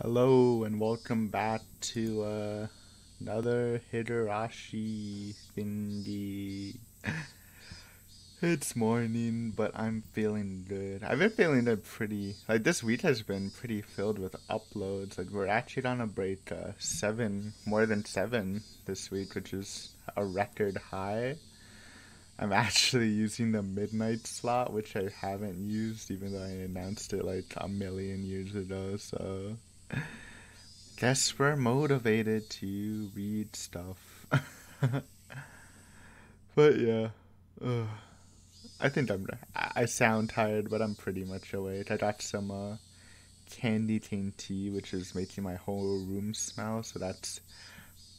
Hello and welcome back to another Higurashi thingy. It's morning, but I'm feeling good. I've been feeling it this week has been pretty filled with uploads. Like, we're actually on a break more than seven this week, which is a record high. I'm actually using the midnight slot, which I haven't used, even though I announced it like a million years ago, so guess we're motivated to read stuff. But yeah, ugh. I think I sound tired, but I'm pretty much awake. I got some candy cane tea, which is making my whole room smell, so that's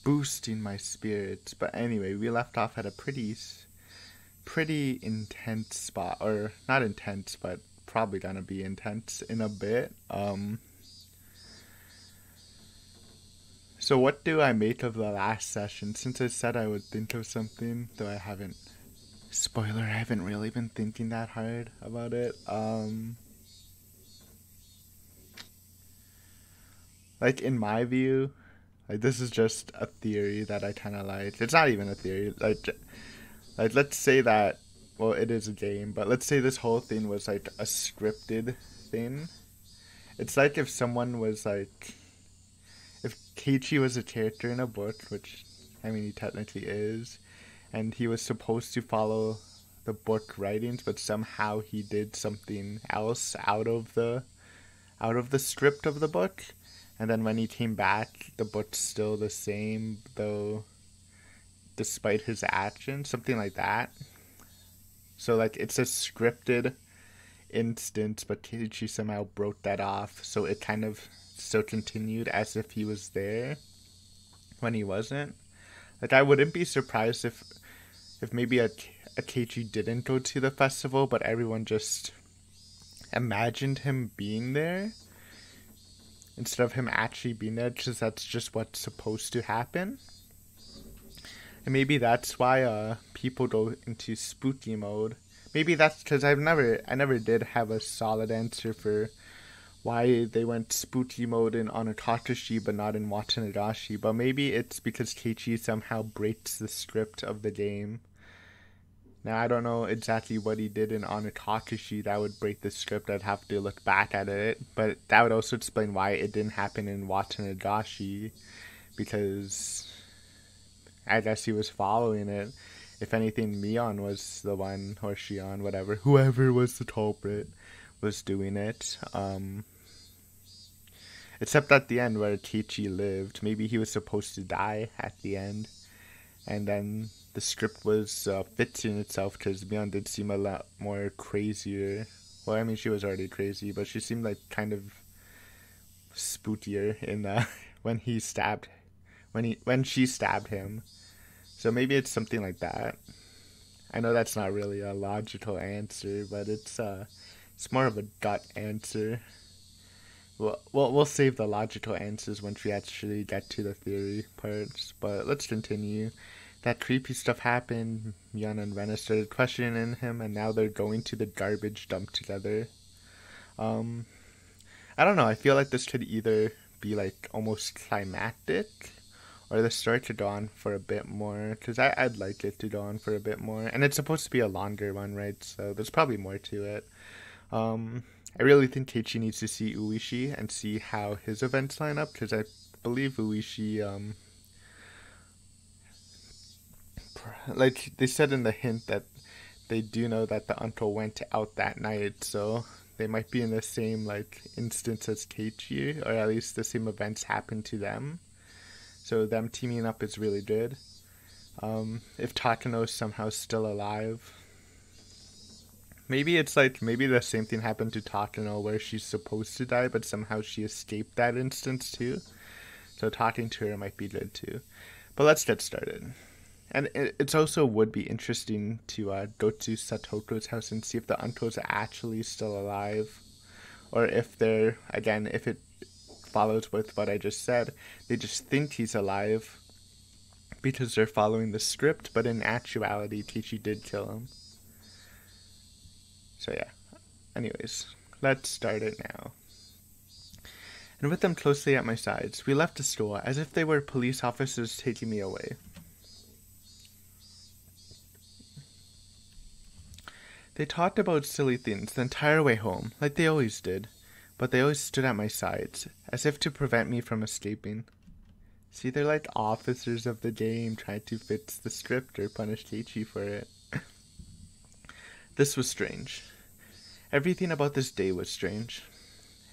boosting my spirits. But anyway, we left off at a pretty intense spot, or not intense, but probably gonna be intense in a bit. So what do I make of the last session? Since I said I would think of something, though I haven't. Spoiler, I haven't really been thinking that hard about it. Like, in my view, like, this is just a theory that I kind of like. It's not even a theory. Like, let's say that, well, it is a game, but let's say this whole thing was like a scripted thing. It's like if someone was like, if Keiichi was a character in a book, which, I mean, he technically is, and he was supposed to follow the book writings, but somehow he did something else out of the script of the book, and then when he came back, the book's still the same, though, despite his actions, something like that. So, like, it's a scripted instance, but Keiichi somehow broke that off, so it kind of still continued as if he was there when he wasn't. Like, I wouldn't be surprised if maybe a Keiichi didn't go to the festival, but everyone just imagined him being there instead of him actually being there, because that's just what's supposed to happen. And maybe that's why people go into spooky mode. Maybe that's because I never did have a solid answer for why they went spooky mode in Onitakashi but not in Watanagashi. But maybe it's because Keiichi somehow breaks the script of the game. Now, I don't know exactly what he did in Onitakashi that would break the script. I'd have to look back at it. But that would also explain why it didn't happen in Watanagashi, because I guess he was following it. If anything, Mion was the one, or Shion, whatever, whoever was the culprit, was doing it. Except at the end where Keiichi lived. Maybe he was supposed to die at the end. And then the script was fixing itself, because Mion did seem a lot more crazier. Well, I mean, she was already crazy, but she seemed like kind of spookier in when he stabbed, when she stabbed him. So maybe it's something like that. I know that's not really a logical answer, but it's more of a gut answer. We'll save the logical answers once we actually get to the theory parts. But let's continue. That creepy stuff happened. Mion and Rena started questioning him, and now they're going to the garbage dump together. I don't know. I feel like this could either be like almost climactic, or the story could go on for a bit more, because I'd like it to go on for a bit more. And it's supposed to be a longer one, right? So there's probably more to it. I really think Keiichi needs to see Uishi and see how his events line up, because I believe Uishi, like they said in the hint that they do know that the uncle went out that night, so they might be in the same like instance as Keiichi, or at least the same events happened to them. So them teaming up is really good. If Takano's somehow still alive, maybe it's like, maybe the same thing happened to Takano where she's supposed to die, but somehow she escaped that instance too. So talking to her might be good too. But let's get started. And it's also would be interesting to go to Satoko's house and see if the uncle's actually still alive. Or if they're, again, if it follows with what I just said, they just think he's alive because they're following the script, but in actuality, Keiichi did kill him. So yeah. Anyways, let's start it now. and with them closely at my sides, we left the store as if they were police officers taking me away. They talked about silly things the entire way home, like they always did, but they always stood at my sides, as if to prevent me from escaping. See, they're like officers of the game trying to fix the script or punish Keiichi for it. This was strange. Everything about this day was strange.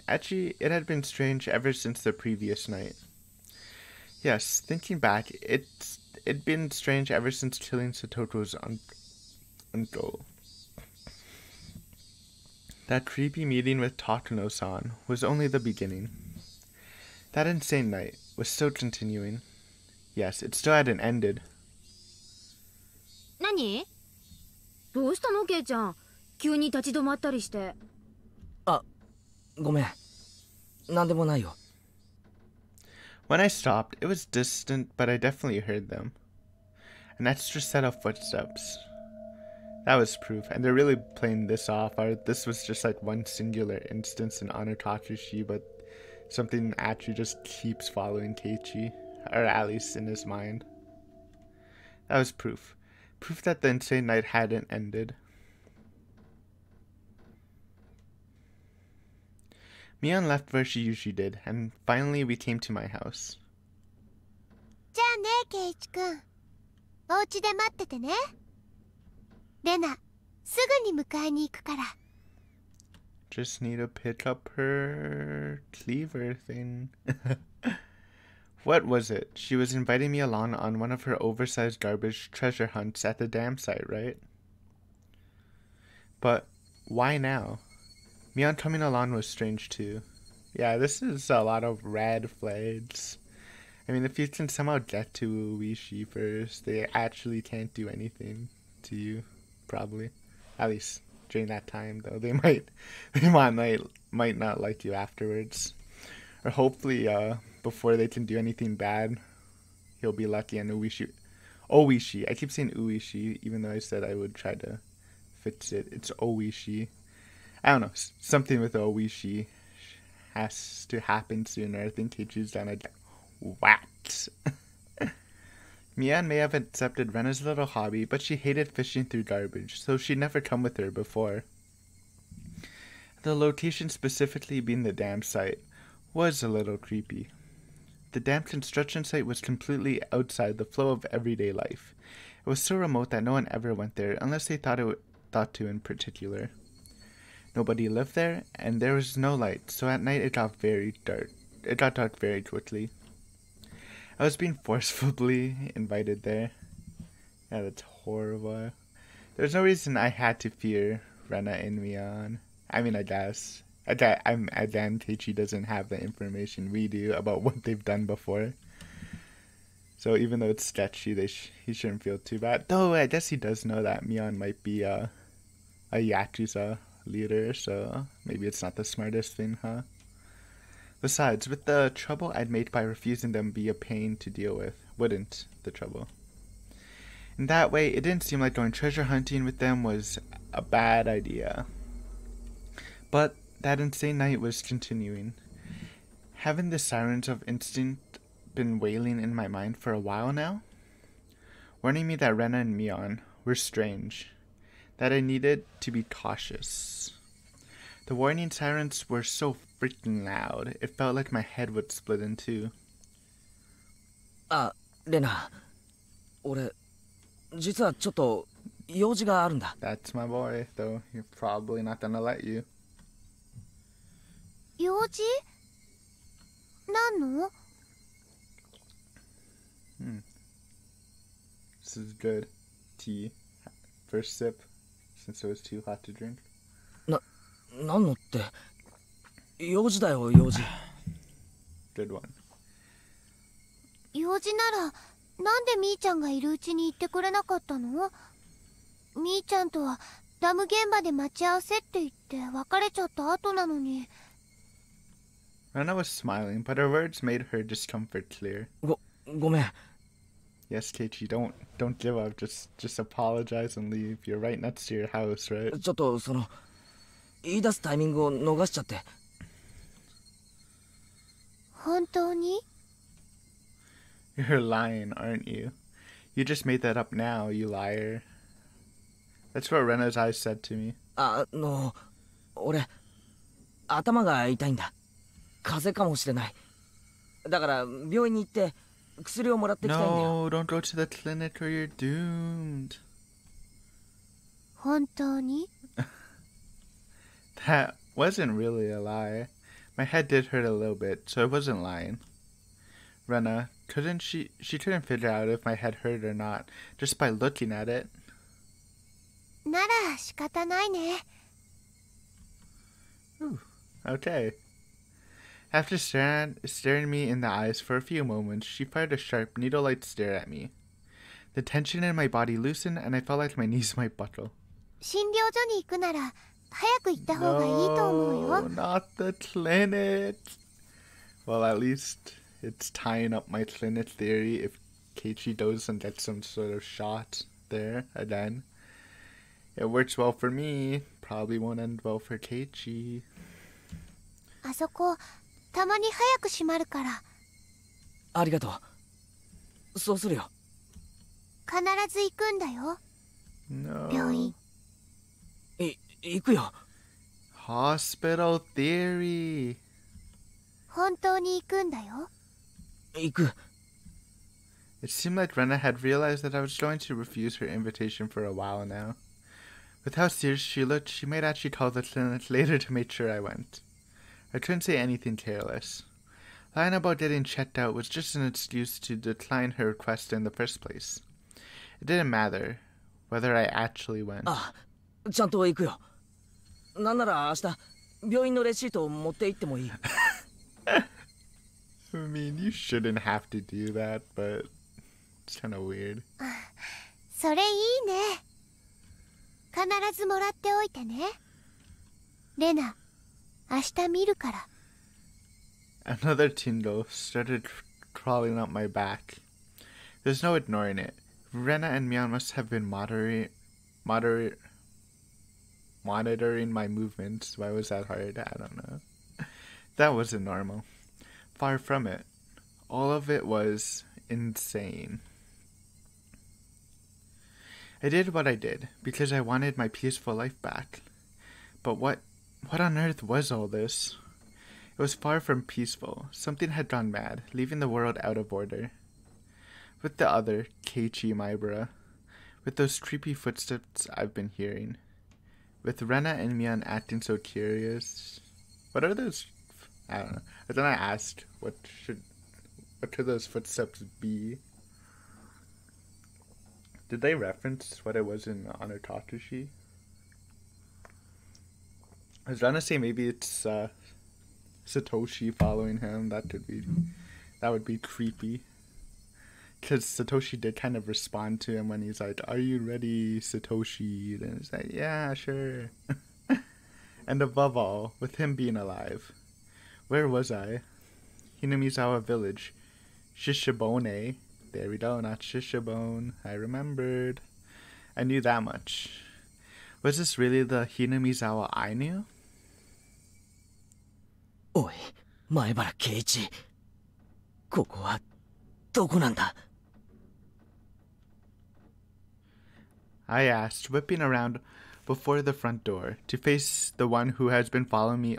Actually, it had been strange ever since the previous night. Yes, thinking back, it'd been strange ever since killing Satoto's uncle. That creepy meeting with Takano-san was only the beginning. That insane night was still continuing. Yes, it still hadn't ended. 何？どうしたのケイちゃん？急に立ち止まったりして。あ、ごめん。なんでもないよ。When I stopped, it was distant, but I definitely heard them. An extra set of footsteps. That was proof, and they're really playing this off. This was just like one singular instance in Honor Takushi, but something actually just keeps following Keiichi, or at least in his mind. That was proof. Proof that the insane night hadn't ended. Mion left where she usually did, and finally we came to my house. じゃあね、ケイイチくん。お家で待っててね。レナ、すぐに迎えに行くから。Just need to pick up her cleaver thing. What was it? She was inviting me along on one of her oversized garbage treasure hunts at the dam site, right? But why now? Mion coming along was strange too. Yeah, this is a lot of red flags. I mean, if you can somehow get to Uishi first, they actually can't do anything to you, probably. At least during that time, though. They might not like you afterwards. Or hopefully, before they can do anything bad, he'll be lucky and Oishi. I keep saying Uishi, even though I said I would try to fix it. It's Oishi. I don't know, something with Oishi has to happen sooner. I think Keiichi's done a what? Mion may have accepted Rena's little hobby, but she hated fishing through garbage, so she'd never come with her before. The location specifically being the dam site was a little creepy. The dam construction site was completely outside the flow of everyday life. It was so remote that no one ever went there unless they thought to in particular. Nobody lived there, and there was no light, so at night it got very dark. It got dark very quickly. I was being forcefully invited there. Yeah, that's horrible. There's no reason I had to fear Rena and Mion. I mean, I guess. Again, Keiichi doesn't have the information we do about what they've done before. So even though it's sketchy, he shouldn't feel too bad. Though I guess he does know that Mion might be a Yakuza leader, so maybe it's not the smartest thing, huh? Besides, with the trouble I'd made by refusing them be a pain to deal with, wouldn't the trouble? In that way, it didn't seem like going treasure hunting with them was a bad idea. But that insane night was continuing. Haven't the sirens of instinct been wailing in my mind for a while now? Warning me that Rena and Mion were strange, that I needed to be cautious. The warning sirens were so freaking loud, it felt like my head would split in two. あ、レナ、俺、実はちょっと用事があるんだ。That's my boy, though you're probably not gonna let you. 用事？何の？ This is good. Tea. First sip, since it was too hot to drink. 何のって、用事だよ、用事。Good one. 用事なら、なんでみーちゃんがいるうちに言ってくれなかったの？みーちゃんとはダム現場で待ち合わせって言って別れちゃった後なのに。Rena was smiling, but her words made her discomfort clear. ごめん。 Yes, Keiichi, don't give up. Just apologize and leave. You're right next to your house, right? ちょっと言い出すタイミングを逃しちゃって。本当に？ You're lying, aren't you? You just made that up now, you liar. That's what Rena's eyes said to me. 俺頭が痛いんだ。風邪かもしれない。だから病院に行って薬をもらってきたいんだよ。 No, don't go to the clinic or you're doomed. 本当に？ That wasn't really a lie. My head did hurt a little bit, so I wasn't lying. Rena, she couldn't figure out if my head hurt or not, just by looking at it. なら仕方ないね。 Okay. After staring me in the eyes for a few moments, she fired a sharp, needle-like stare at me. The tension in my body loosened, and I felt like my knees might buckle. 診療所に行くなら早く行った方がいいと思うよ。 No, not the clinic. Well, at least it's tying up my clinic theory if Keiichi goes and gets some sort of shot there again. It works well for me. Probably won't end well for Keiichi. あそこたまに早く閉まるから。ありがとう。そうするよ。必ず行くんだよ。 No. 病院。行くよ。 Hospital theory. 本当に行くんだよ。行く。 It seemed like Rena had realized that I was going to refuse her invitation for a while now. With how serious she looked, she might actually call the clinic later to make sure I went. I couldn't say anything careless. Lying about getting checked out was just an excuse to decline her request in the first place. It didn't matter whether I actually went. あ、ちゃんと行くよ。なんなら明日病院のレシートを持って行ってもいい。I mean, you shouldn't have to do that, but it's kind of weird. それいいね。必ずもらっておいてね。レナ、明日見るから。 Another tingle started crawling up my back. There's no ignoring it. Rena and Mion must have been monitoring my movements. Why was that hard? I don't know. That wasn't normal. Far from it. All of it was insane. I did what I did because I wanted my peaceful life back. But what on earth was all this? It was far from peaceful. Something had gone mad, leaving the world out of order. With the other, Keiichi Maibara. With those creepy footsteps I've been hearing. With Rena and Mion acting so curious. What are those? I don't know. And then I asked, what could those footsteps be? Did they reference what it was in Anotatashi? I was trying to say maybe it's Satoshi following him. That would be creepy. Because Satoshi did kind of respond to him when he's like, "Are you ready, Satoshi?" And he's like, "Yeah, sure." And above all, with him being alive, where was I? Hinamizawa Village. Shishibone. There we go, not Shishibone. I remembered. I knew that much. Was this really the Hinamizawa I knew? おい、前原圭一。ここはどこなんだ？ I asked, whipping around before the front door to face the one who has been following me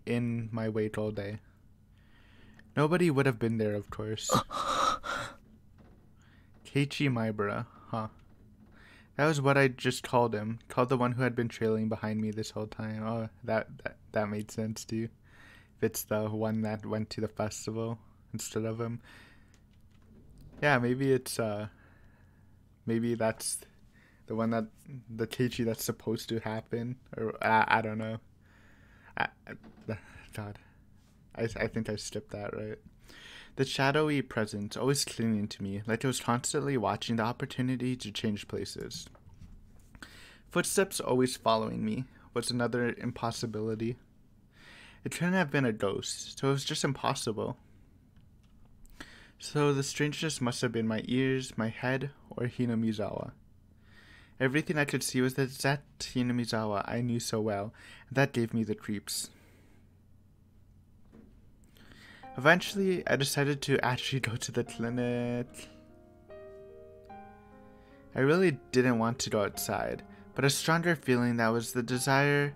in my wake all day. Nobody would have been there, of course. Keiichi Maibara, huh? That was what I just called him. Called the one who had been trailing behind me this whole time. Oh, that made sense too. If it's the one that went to the festival instead of him. Yeah, maybe it's maybe that's the one that the Keiichi that's supposed to happen, or I don't know. God, I think I skipped that, right? The shadowy presence always clinging to me, like it was constantly watching the opportunity to change places. Footsteps always following me was another impossibility. It couldn't have been a ghost, so it was just impossible. So the strangeness must have been my ears, my head, or Hinamizawa. Everything I could see was the exact Hinamizawa I knew so well, and that gave me the creeps. Eventually, I decided to actually go to the clinic. I really didn't want to go outside, but a stronger feeling that was the desire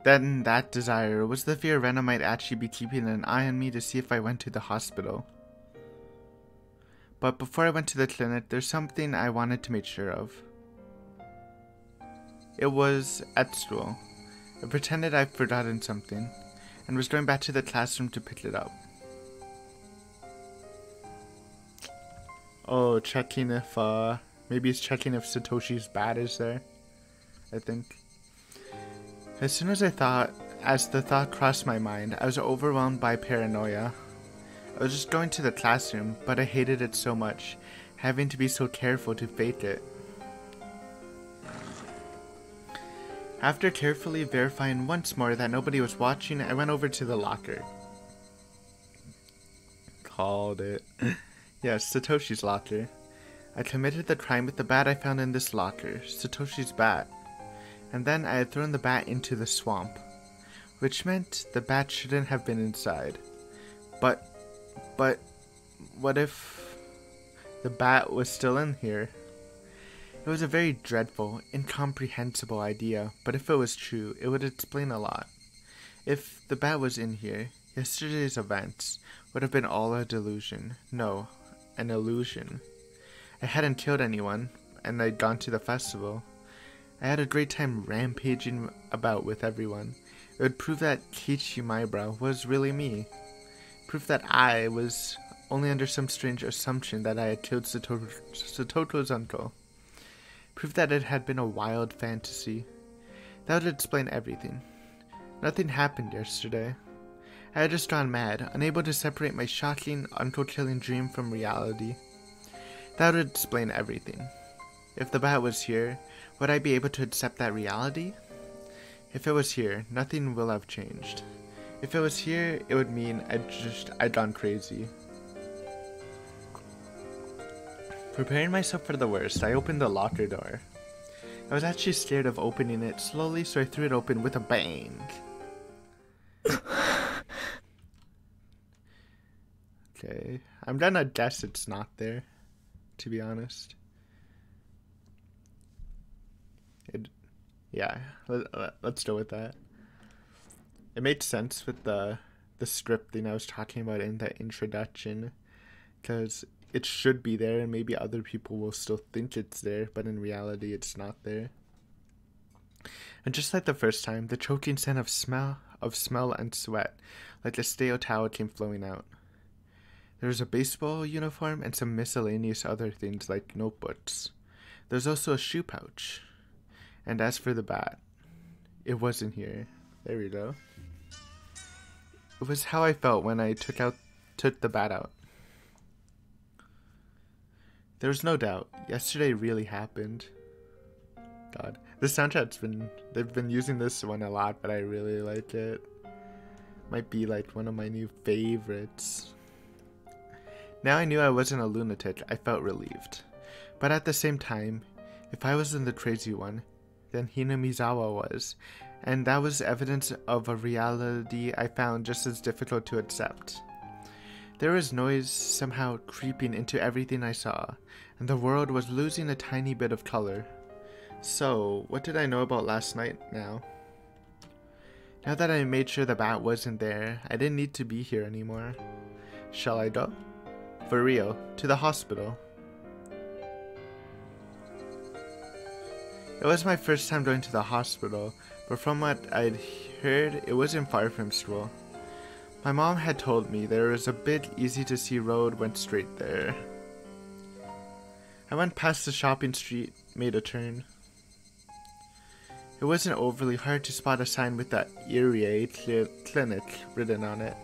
than that desire was the fear Rena might actually be keeping an eye on me to see if I went to the hospital. But before I went to the clinic, there's something I wanted to make sure of. It was at school. I pretended I'd forgotten something, and was going back to the classroom to pick it up. Oh, checking if, maybe it's checking if Satoshi's bat is there, I think. As soon as the thought crossed my mind, I was overwhelmed by paranoia. I was just going to the classroom, but I hated it so much, having to be so careful to fake it. After carefully verifying once more that nobody was watching, I went over to the locker. Called it. Yes, Satoshi's locker. I committed the crime with the bat I found in this locker, Satoshi's bat. And then I had thrown the bat into the swamp, which meant the bat shouldn't have been inside. But, what if the bat was still in here? It was a very dreadful, incomprehensible idea, but if it was true, it would explain a lot. If the bat was in here, yesterday's events would have been all a delusion. No, an illusion. I hadn't killed anyone, and I'd gone to the festival. I had a great time rampaging about with everyone. It would prove that Keiichi Maibara was really me. Proof that I was only under some strange assumption that I had killed Satoto's uncle. Proof that it had been a wild fantasy. That would explain everything. Nothing happened yesterday. I had just gone mad, unable to separate my shocking, uncle-killing dream from reality. That would explain everything. If the bat was here, would I be able to accept that reality? If it was here, nothing will have changed. If it was here, it would mean I'd gone crazy. Preparing myself for the worst, I opened the locker door. I was actually scared of opening it slowly, so I threw it open with a bang. Okay, I'm gonna guess it's not there, to be honest. Yeah, let's go with that. It made sense with the scripting I was talking about in the introduction, because it should be there and maybe other people will still think it's there, but in reality it's not there. And just like the first time, the choking scent of smell and sweat, like a stale towel, came flowing out. There was a baseball uniform and some miscellaneous other things like notebooks. There was also a shoe pouch. And as for the bat, it wasn't here. There we go. It was how I felt when I took the bat out. There was no doubt, yesterday really happened. God, this soundtrack's they've been using this one a lot, but I really like it. Might be like one of my new favorites. Now I knew I wasn't a lunatic, I felt relieved. But at the same time, if I wasn't the crazy one, then Hinamizawa was, and that was evidence of a reality I found just as difficult to accept. There was noise somehow creeping into everything I saw, and the world was losing a tiny bit of color. So, what did I know about last night now? Now that I made sure the bat wasn't there, I didn't need to be here anymore. Shall I go? For real, to the hospital. It was my first time going to the hospital, but from what I'd heard, it wasn't far from school. My mom had told me there was a big easy-to-see road went straight there. I went past the shopping street, made a turn. It wasn't overly hard to spot a sign with that Irie clinic written on it.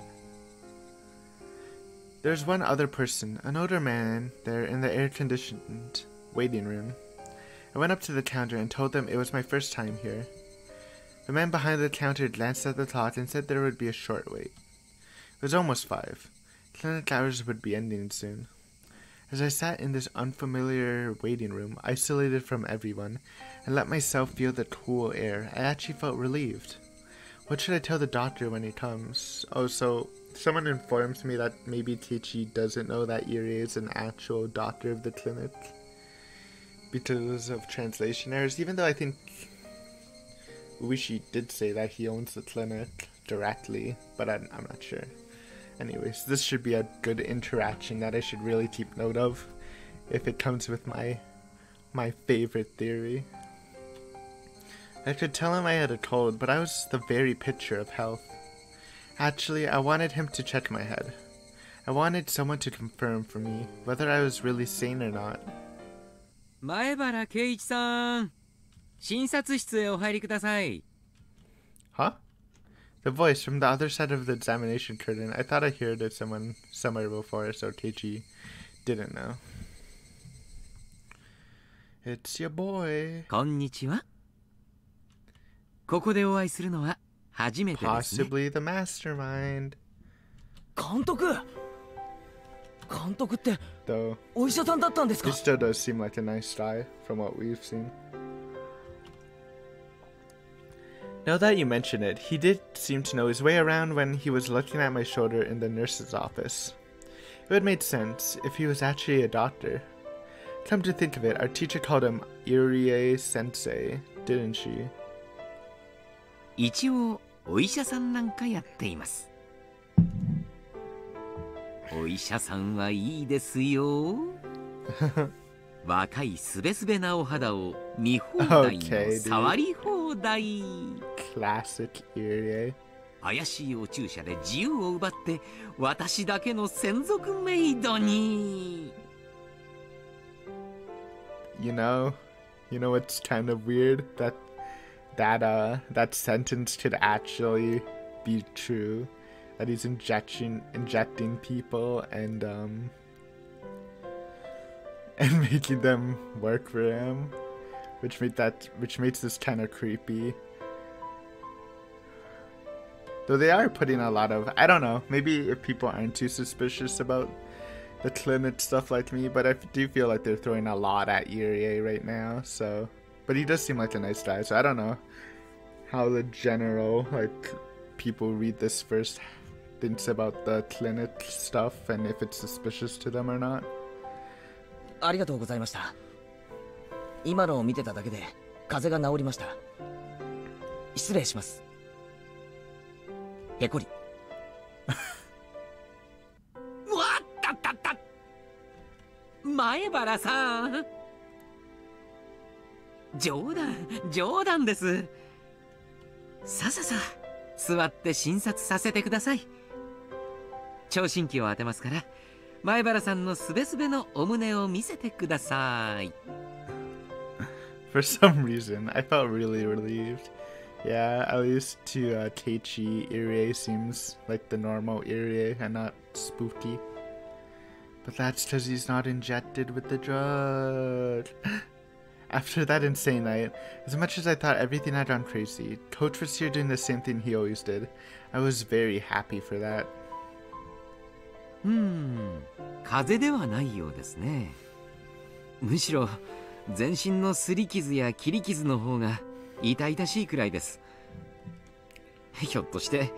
There's one other person, an older man, there in the air-conditioned waiting room. I went up to the counter and told them it was my first time here. The man behind the counter glanced at the clock and said there would be a short wait. It was almost 5. Clinic hours would be ending soon. As I sat in this unfamiliar waiting room, isolated from everyone, and let myself feel the cool air, I actually felt relieved. What should I tell the doctor when he comes? Oh, so someone informs me that maybe Teichi doesn't know that Irie is an actual doctor of the clinic because of translation errors, even though I think Uishi did say that he owns the clinic directly, but I'm not sure. Anyways, this should be a good interaction that I should really keep note of if it comes with my favorite theory. I could tell him I had a cold, but I was the very picture of health. Actually, I wanted him to check my head. I wanted someone to confirm for me whether I was really sane or not. 前原圭一さん、診察室へお入りください。 Huh? The voice from the other side of the examination curtain. I thought I heard it someone somewhere before, so Teichi didn't know. It's your boy. こんにちは。ここでお会いするのは初めてですね。 Possibly the mastermind. 監督って Though お医者さんだったんですか？ he still does seem like a nice guy from what we've seen. Now that you mention it, he did seem to know his way around when he was looking at my shoulder in the nurse's office. It would make sense if he was actually a doctor. Come to think of it, our teacher called him Irie Sensei, didn't she? 一応お医者さんなんかやっています。お医者さんはいいですよ。若いすべすべなお肌を見放題の触り放題。Classic Irie. 怪しいお注射で自由を奪って私だけの専属メイドに。You know what's kind of weird? That sentence could actually be true. That he's injecting people and making them work for him, which makes this kind of creepy. Though they are putting a lot of, I don't know, maybe if people aren't too suspicious about the clinic stuff like me, but I do feel like they're throwing a lot at Irie right now. So, but he does seem like a nice guy, so I don't know how the general people read this first thinks about the clinic stuff and if it's suspicious to them or not. ありがとうございました。今のを見てただけで風邪が治りました。失礼します。へこり。わったったった。前原さん。冗談です。さ座って診察させてください。聴診器を当てますから。前原さんのすべすべのお胸を見せてください。For some reason, I felt really relieved. Yeah, at least to Teichi, Irie seems like the normal Irie and not spooky. But that's because he's not injected with the drug. After that insane night, as much as I thought everything had gone crazy, Coach was here doing the same thing he always did. I was very happy for that. 風邪ではないようですね。むしろ全身の擦り傷や切り傷の方が痛々しいくらいです。ひょっとして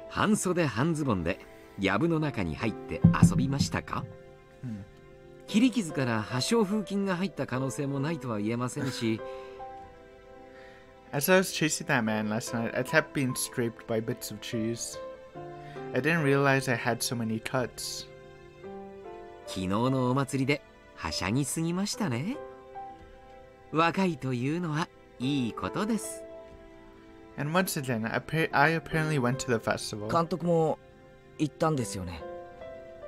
半袖半ズボンで藪の中に入って遊びましたか？切り傷から破傷風菌が入った可能性もないとは言えませんし。As I was chasing that man last night, I kept being scraped by bits of cheese. I didn't realize I had so many cuts. 昨日のお祭りではしゃぎすぎましたね。若いというのはいいことです。And once again, I apparently went to the festival. 監督も行ったんですよね。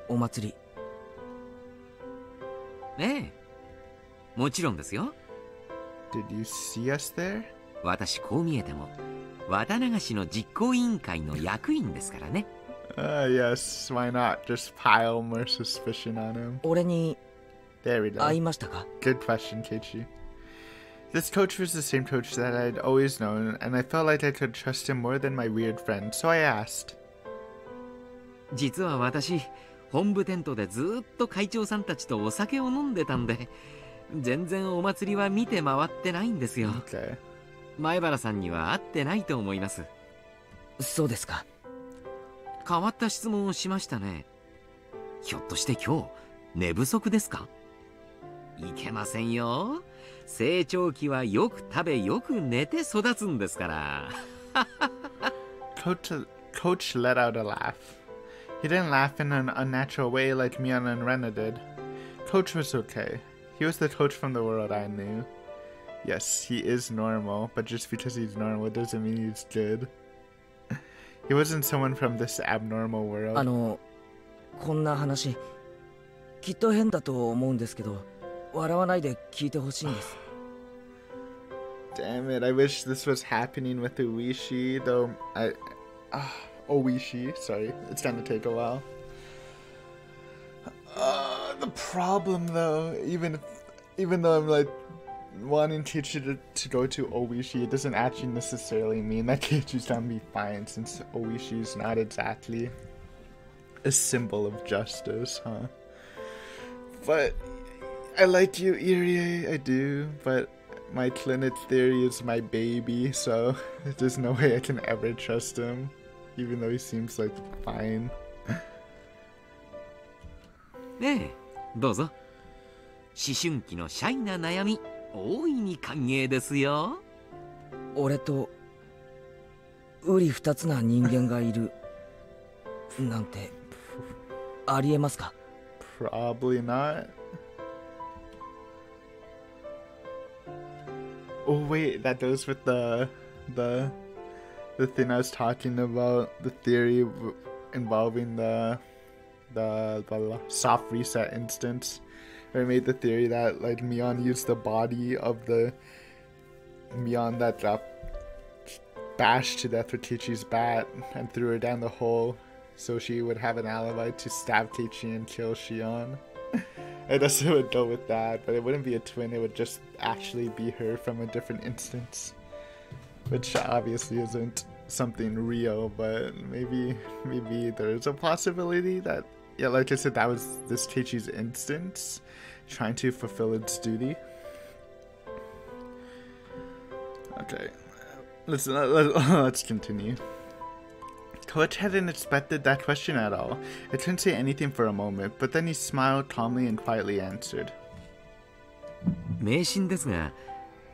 お祭り。ええ、もちろんですよ。Did you see us there? 私こう見えても綿流しの実行委員会の役員ですからね。Yes, why not? Just pile more suspicion on him. 俺に There we go. 会いましたか？ Good question, Keiichi. This coach was the same coach that I'd always known, and I felt like I could trust him more than my weird friend, so I asked. 実は私、本部テントでずっと会長さんたちとお酒を飲んでたんで、全然お祭りは見て回ってないんですよ。Okay. 前原さんには会ってないと思います。そうですか。変わった質問をしましたね。ひょっとして今日寝不足ですか？いけませんよ。成長期はよく食べよく寝て育つんですから。Coach let out a laugh. He didn't laugh in an unnatural way like Mion and Rena did. Coach was okay. He was the coach from the world I knew. Yes, he is normal, but just because he's normal doesn't mean he's good. He wasn't someone from this abnormal world. こんな話きっと変だと思うんですけど、笑わないで聞いてほしいんです。Damn it, I wish this was happening with Uishi, though Oishi, sorry, it's gonna take a while. The problem though, even though I'm like wanting Keiichi to go to Oishi, it doesn't actually necessarily mean that Keiichi's gonna be fine, since Oishi is not exactly a symbol of justice, huh? But I like you, Irie, I do, but my clinic theory is my baby, so there's no way I can ever trust him, even though he seems like fine. ねえ、どうぞ。思春期のシャイな悩み、大いに歓迎ですよ。俺と瓜二つな人間がいるなんてありえますか？ Probably not. Oh wait, that goes with the thing I was talking about, the theory involving the soft reset instance. I made the theory that like Mion used the body of the Mion that got bashed to death with Keiichi's bat and threw her down the hole, so she would have an alibi to stab Keiichi and kill Shion. I guess it would go with that, but it wouldn't be a twin, it would just actually be her from a different instance. Which obviously isn't something real, but maybe there's a possibility that, yeah, like I said, that was this Keiichi's instance, trying to fulfill its duty. Okay, let's continue. Coach hadn't expected that question at all. I couldn't say anything for a moment, but then he smiled calmly and quietly answered. 迷信ですが、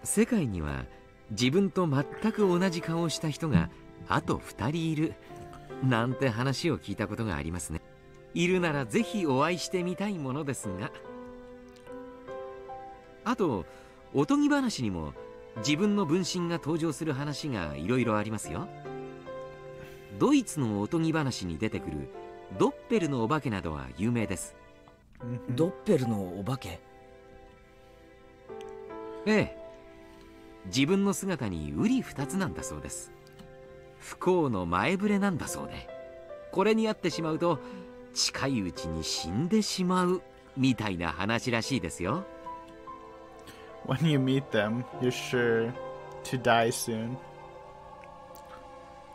世界には自分と全く同じ顔をした人があと2人いるなんて話を聞いたことがありますね。いるならぜひお会いしてみたいものですが。あと、おとぎ話にも自分の分身が登場する話がいろいろありますよ。ドイツのおとぎ話に出てくるドッペルのお化けなどは有名です。ドッペルのお化け？ええ、自分の姿に瓜二つなんだそうです。不幸の前触れなんだそうで、これに遭ってしまうと近いうちに死んでしまうみたいな話らしいですよ。When you meet them, you're sure to die soon.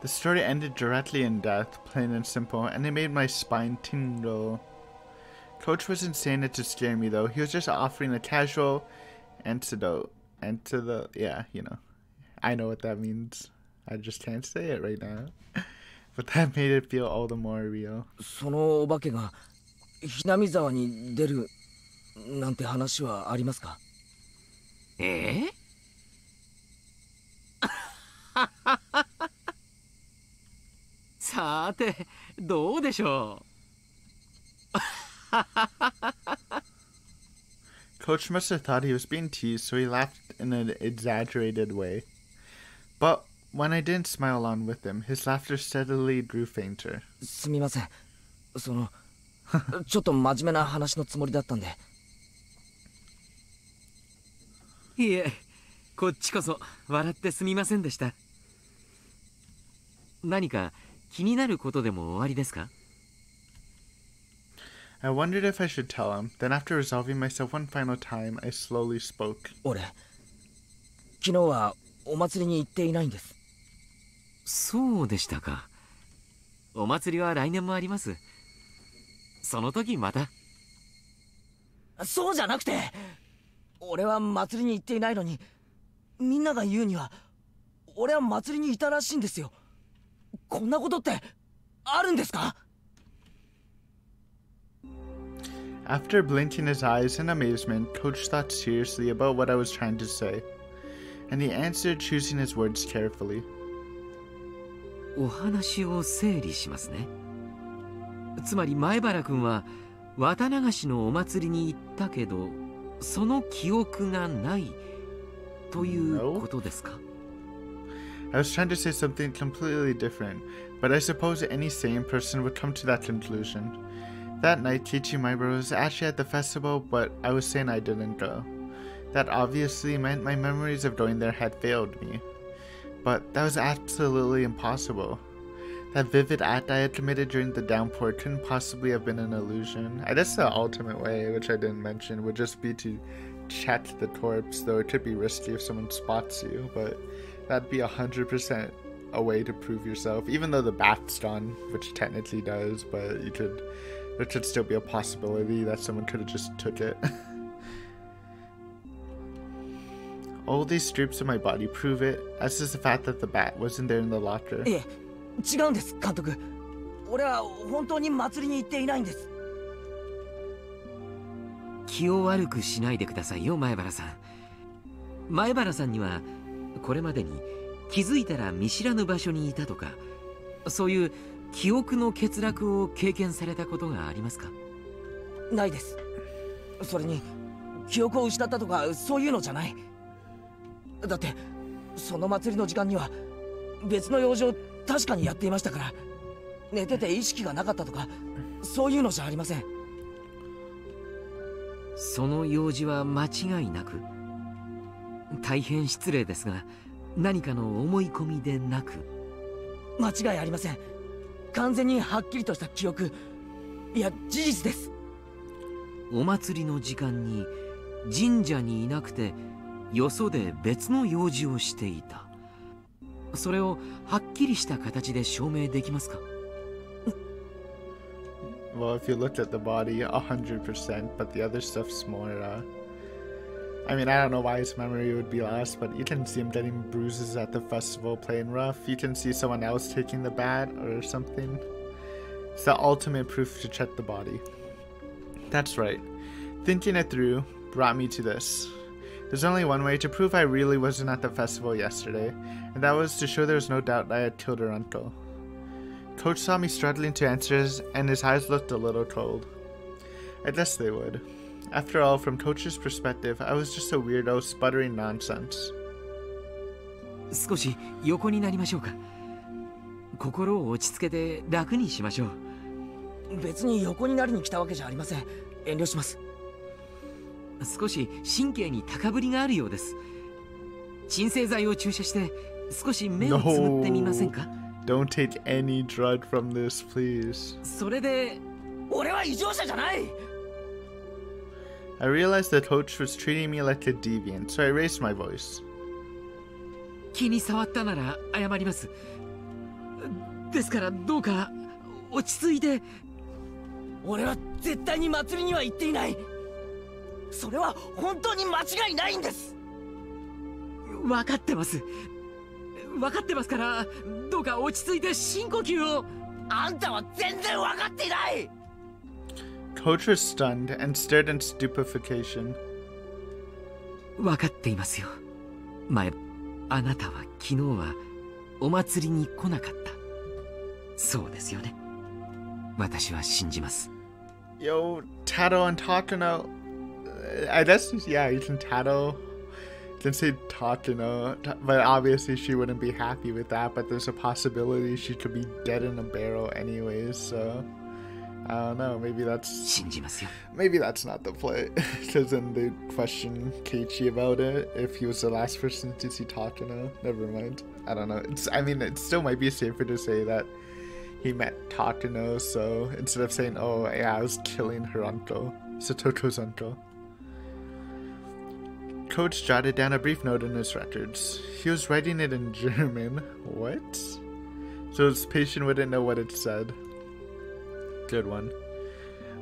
The story ended directly in death, plain and simple, and it made my spine tingle. Coach wasn't saying it to scare me though, he was just offering a casual antidote. Yeah, you know. I know what that means. I just can't say it right now. But that made it feel all the more real. そのお化けがひなみ沢に出るなんて話はありますか？ええさて、どうでしょう。Coach must have thought he was being teased, so he laughed in an exaggerated way. But when I didn't smile along with him, his laughter steadily grew fainter. すみません。ちょっと真面目な話のつもりだったんで。いえ、こっちこそ笑ってすみませんでした。何か気になることでもおありですか？ I wondered if I should tell him. Then after resolving myself one final time, I slowly spoke. 俺、昨日はお祭りに行っていないんです。そうでしたか。お祭りは来年もあります。その時また。そうじゃなくて、俺は祭りに行っていないのに、みんなが言うには俺は祭りにいたらしいんですよ。こんなことってあるんですか？ After blinking his eyes in amazement, Coach thought seriously about what I was trying to say, and he answered, choosing his words carefully. お話を整理しますね。つまり前原君は綿流しのお祭りに行ったけど、その記憶がないということですか？ I was trying to say something completely different, but I suppose any sane person would come to that conclusion. That night, Kichi Maibara was actually at the festival, but I was saying I didn't go. That obviously meant my memories of going there had failed me. But that was absolutely impossible. That vivid act I had committed during the downpour couldn't possibly have been an illusion. I guess the ultimate way, which I didn't mention, would just be to check the corpse, though it could be risky if someone spots you, but that'd be 100% a way to prove yourself, even though the bath's gone, which technically does, but there could still be a possibility that someone could have just took it. All these strips of my body prove it, as is the fact that the bat wasn't there in the locker. いえ、違うんです、監督。俺は本当に祭りに行っていないんです。気を悪くしないでくださいよ、前原さん。前原さんにはこれまでに気づいたら見知らぬ場所にいたとか、そういう記憶の欠落を経験されたことがありますか？ないです。それに記憶を失ったとかそういうのじゃない。だってその祭りの時間には別の用事を確かにやっていましたから、寝てて意識がなかったとかそういうのじゃありません。その用事は間違いなく、大変失礼ですが、何かの思い込みでなく。間違いありません。完全にはっきりとした記憶、いや事実です。お祭りの時間に神社にいなくて、よそで別の用事をしていた。それをはっきりした形で証明できますか？ Well, if you looked at the body, 100%, but the other stuff's more, I mean, I don't know why his memory would be lost, but you can see him getting bruises at the festival, playing rough. You can see someone else taking the bat or something. It's the ultimate proof to check the body. That's right. Thinking it through brought me to this. There's only one way to prove I really wasn't at the festival yesterday, and that was to show there was no doubt I had killed her uncle. Coach saw me struggling to answer, and his eyes looked a little cold. I guess they would. After all, from Coach's perspective, I was just a weirdo sputtering nonsense. 少し横になりましょうか。心を落ち着けて楽にしましょう。別に横になりに来たわけじゃありません。遠慮します。少し神経に高ぶりがあるようです。鎮静剤を注射して少し目をつぶってみませんか？ Don't take any drug from this, please. それで俺は異常者じゃない。I realized that Coach was treating me like a deviant, so I raised my voice. 気に障ったなら謝ります。ですからどうか落ち着いて。俺は絶対に祭りには行っていない。それは本当に間違いないんです。分かってます。分かってますから、どうか落ち着いて深呼吸を。あんたは全然分かっていない。Coach was stunned and stared in stupefaction. 分かっていますよ。あなたは昨日はお祭りに来なかった。そうですよね。私は信じます。Yo, Taro and Takano. I guess, yeah, you can Taro. You can say Takano, but obviously she wouldn't be happy with that, but there's a possibility she could be dead in a barrel anyways, so I don't know, maybe that's not the play. Because then they question Keiichi about it if he was the last person to see Takano. Never mind. I don't know. It still might be safer to say that he met Takano, so instead of saying, oh yeah, I was killing her uncle, Satoko's uncle. Coach jotted down a brief note in his records. He was writing it in German. What? So his patient wouldn't know what it said. Good one.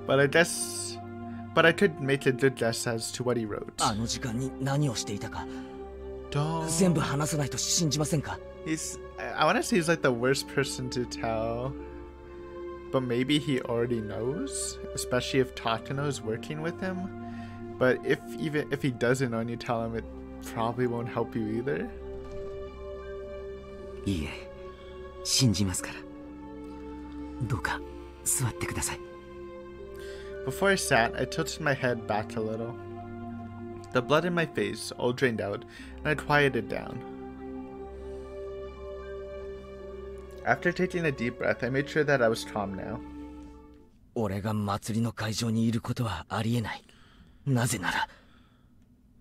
But I could make a good guess as to what he wrote. あの時間に何をしていたか Don't... 全部話さないと信じませんか？ I want to say he's like the worst person to tell. but maybe he already knows, especially if Takano is working with him. But if he doesn't know and you tell him, it probably won't help you either. いいえ、信じますから。どうか座ってください。Before I sat, I tilted my head back a little. The blood in my face all drained out, and I quieted down. After taking a deep breath, I made sure that I was calm now. 俺が祭りの会場にいることはありえない。なぜなら、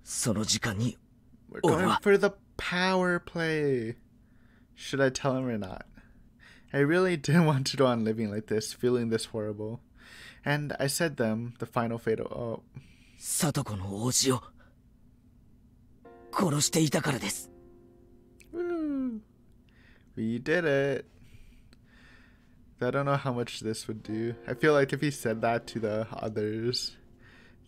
その時間に We're going for the power play. Should I tell him or not? I really didn't want to go on living like this, feeling this horrible. And I said them the final fatal. Oh. 里子の王子を殺していたからです。Woo. We did it. I don't know how much this would do. I feel like if he said that to the others,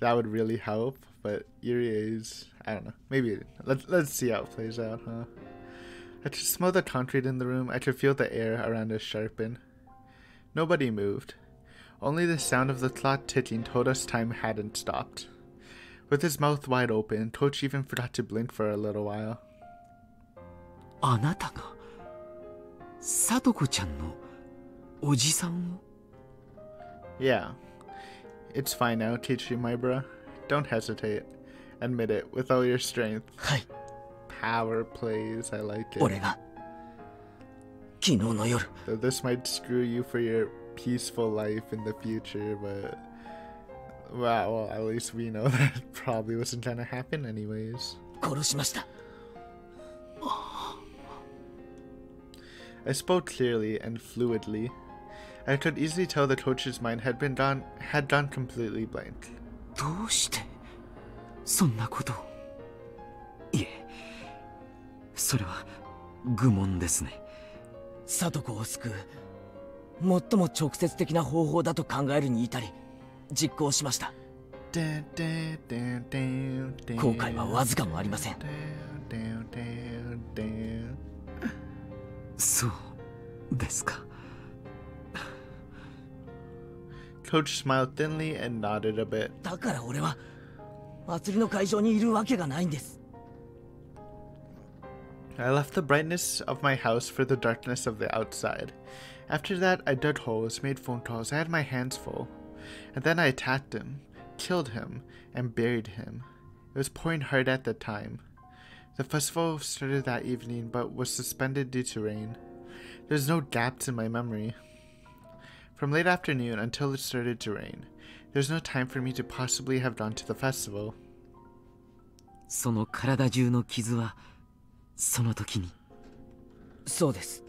that would really help. But Irie's, I don't know. Maybe let's see how it plays out, huh? I could smell the concrete in the room. I could feel the air around us sharpen. Nobody moved. Only the sound of the clock ticking told us time hadn't stopped. With his mouth wide open, Tochi even forgot to blink for a little while. あなたが里子ちゃんのおじさんを Yeah. It's fine now, Tochi, my bro. Don't hesitate. Admit it with all your strength. はい。 Power plays, I like it. 俺が昨日の夜 Though this might screw you for your peaceful life in the future, but well, at least we know that probably wasn't gonna happen anyways. 殺しました。 I spoke clearly and fluidly. I could easily tell the coach's mind had gone completely blank. どうしてそんなことを。いえ、それは愚問ですね。里子を救う最も直接的な方法だと考えるに至り実行しました。後悔はわずかもありません。そうですか。Coach smiled thinly and nodded a bit. だから俺は祭りの会場にいるわけがないんです。 I left the brightness of my house for the darkness of the outside. After that, I dug holes, made phone calls. I had my hands full. And then I attacked him, killed him, and buried him. It was pouring hard at the time. The festival started that evening, but was suspended due to rain. There's no gaps in my memory. From late afternoon until it started to rain, there's no time for me to possibly have gone to the festival. その体中の傷はその時に。そうです。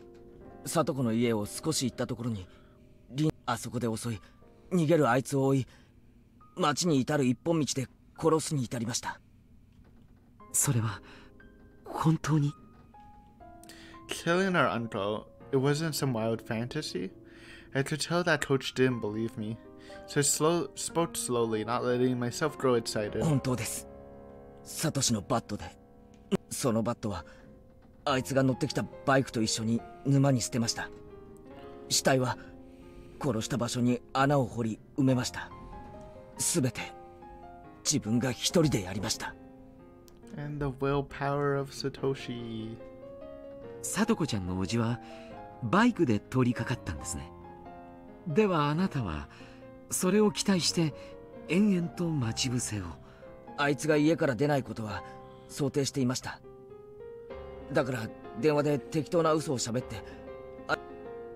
里子の家を少し行ったところにあそこで襲い逃げるあいつを追い町に至る一本道で殺すに至りました。それは本当に Killing our uncle, it wasn't some wild fantasy. I could tell that Coach didn't believe me, so I spoke slowly, not letting myself grow excited. 本当です。サトシのバットで。そのバットはあいつが乗ってきたバイクと一緒に沼に捨てました。死体は殺した場所に穴を掘り埋めました。すべて自分が一人でやりました。 And the willpower of Satoshi. 里子ちゃんのおじはバイクで通りかかったんですね。ではあなたはそれを期待して延々と待ち伏せを。あいつが家から出ないことは想定していました。だから電話で適当な嘘を喋って。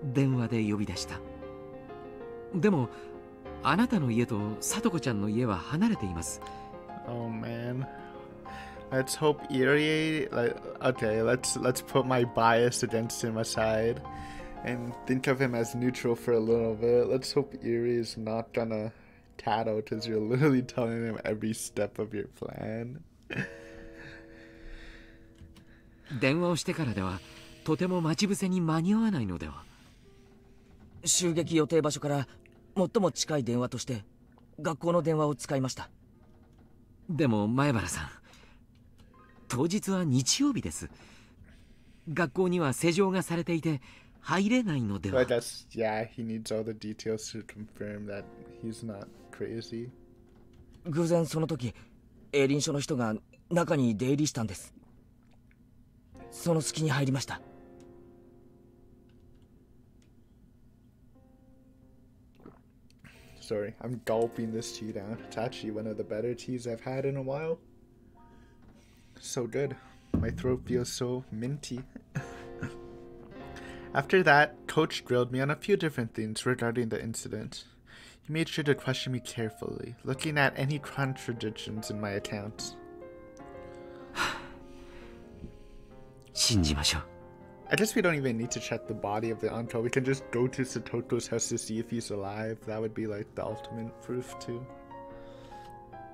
電話で呼び出した。でもあなたの家と里子ちゃんの家は離れています。 Oh man. Let's hope Irie, okay, let's put my bias against him aside and think of him as neutral for a little bit. Let's hope Irie is not gonna tattle because you're literally telling him every step of your plan. 電話をしてからではとても待ち伏せに間に合わないのでは。襲撃予定場所から最も近い電話として学校の電話を使いました。でも前原さん、当日は日曜日です。学校には施錠がされていて入れないので But は。 I guess, yeah, he needs all the details to confirm that he's not crazy. 偶然その時営林署の人が中に出入りしたんです。その隙に入りました。 Sorry, I'm gulping this tea down. It's actually one of the better teas I've had in a while. So good. My throat feels so minty. After that, Coach grilled me on a few different things regarding the incident. He made sure to question me carefully, looking at any contradictions in my accounts. 信じましょう。 I guess we don't even need to check the body of the uncle. We can just go to Satoto's house to see if he's alive. That would be like the ultimate proof too.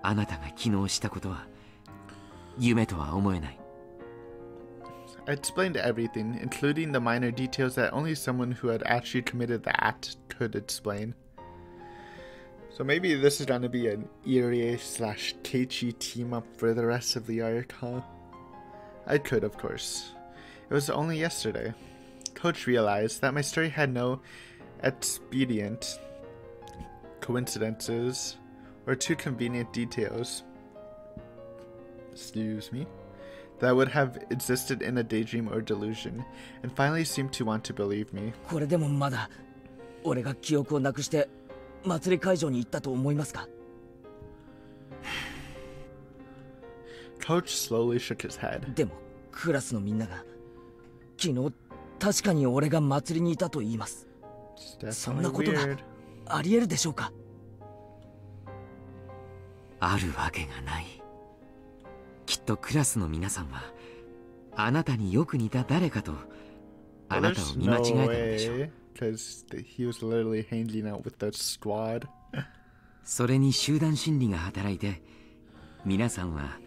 あなたが昨日したことは夢とは思えない。 I explained everything, including the minor details that only someone who had actually committed the act could explain. So maybe this is gonna be an Irie/Keiichi team up for the rest of the arc, huh? I could, of course. It was only yesterday. Coach realized that my story had no expedient coincidences or too convenient details. Excuse me. That would have existed in a daydream or delusion, and finally seemed to want to believe me. これでもまだ俺が記憶をなくして祭り会場に行ったと思いますか？ Coach slowly shook his head. でもクラスのみんなが昨日確かに俺が祭りにいたと言います。 It's そんな definitely ことが weird. ありえるでしょうか？ あるわけがない。きっとクラスの皆さんはあなたによく似た誰かとあ Well, なたを there's 見間違 no えたのでしょう。 way, because he was literally hanging out with the squad. それに集団心理が働いて皆さんは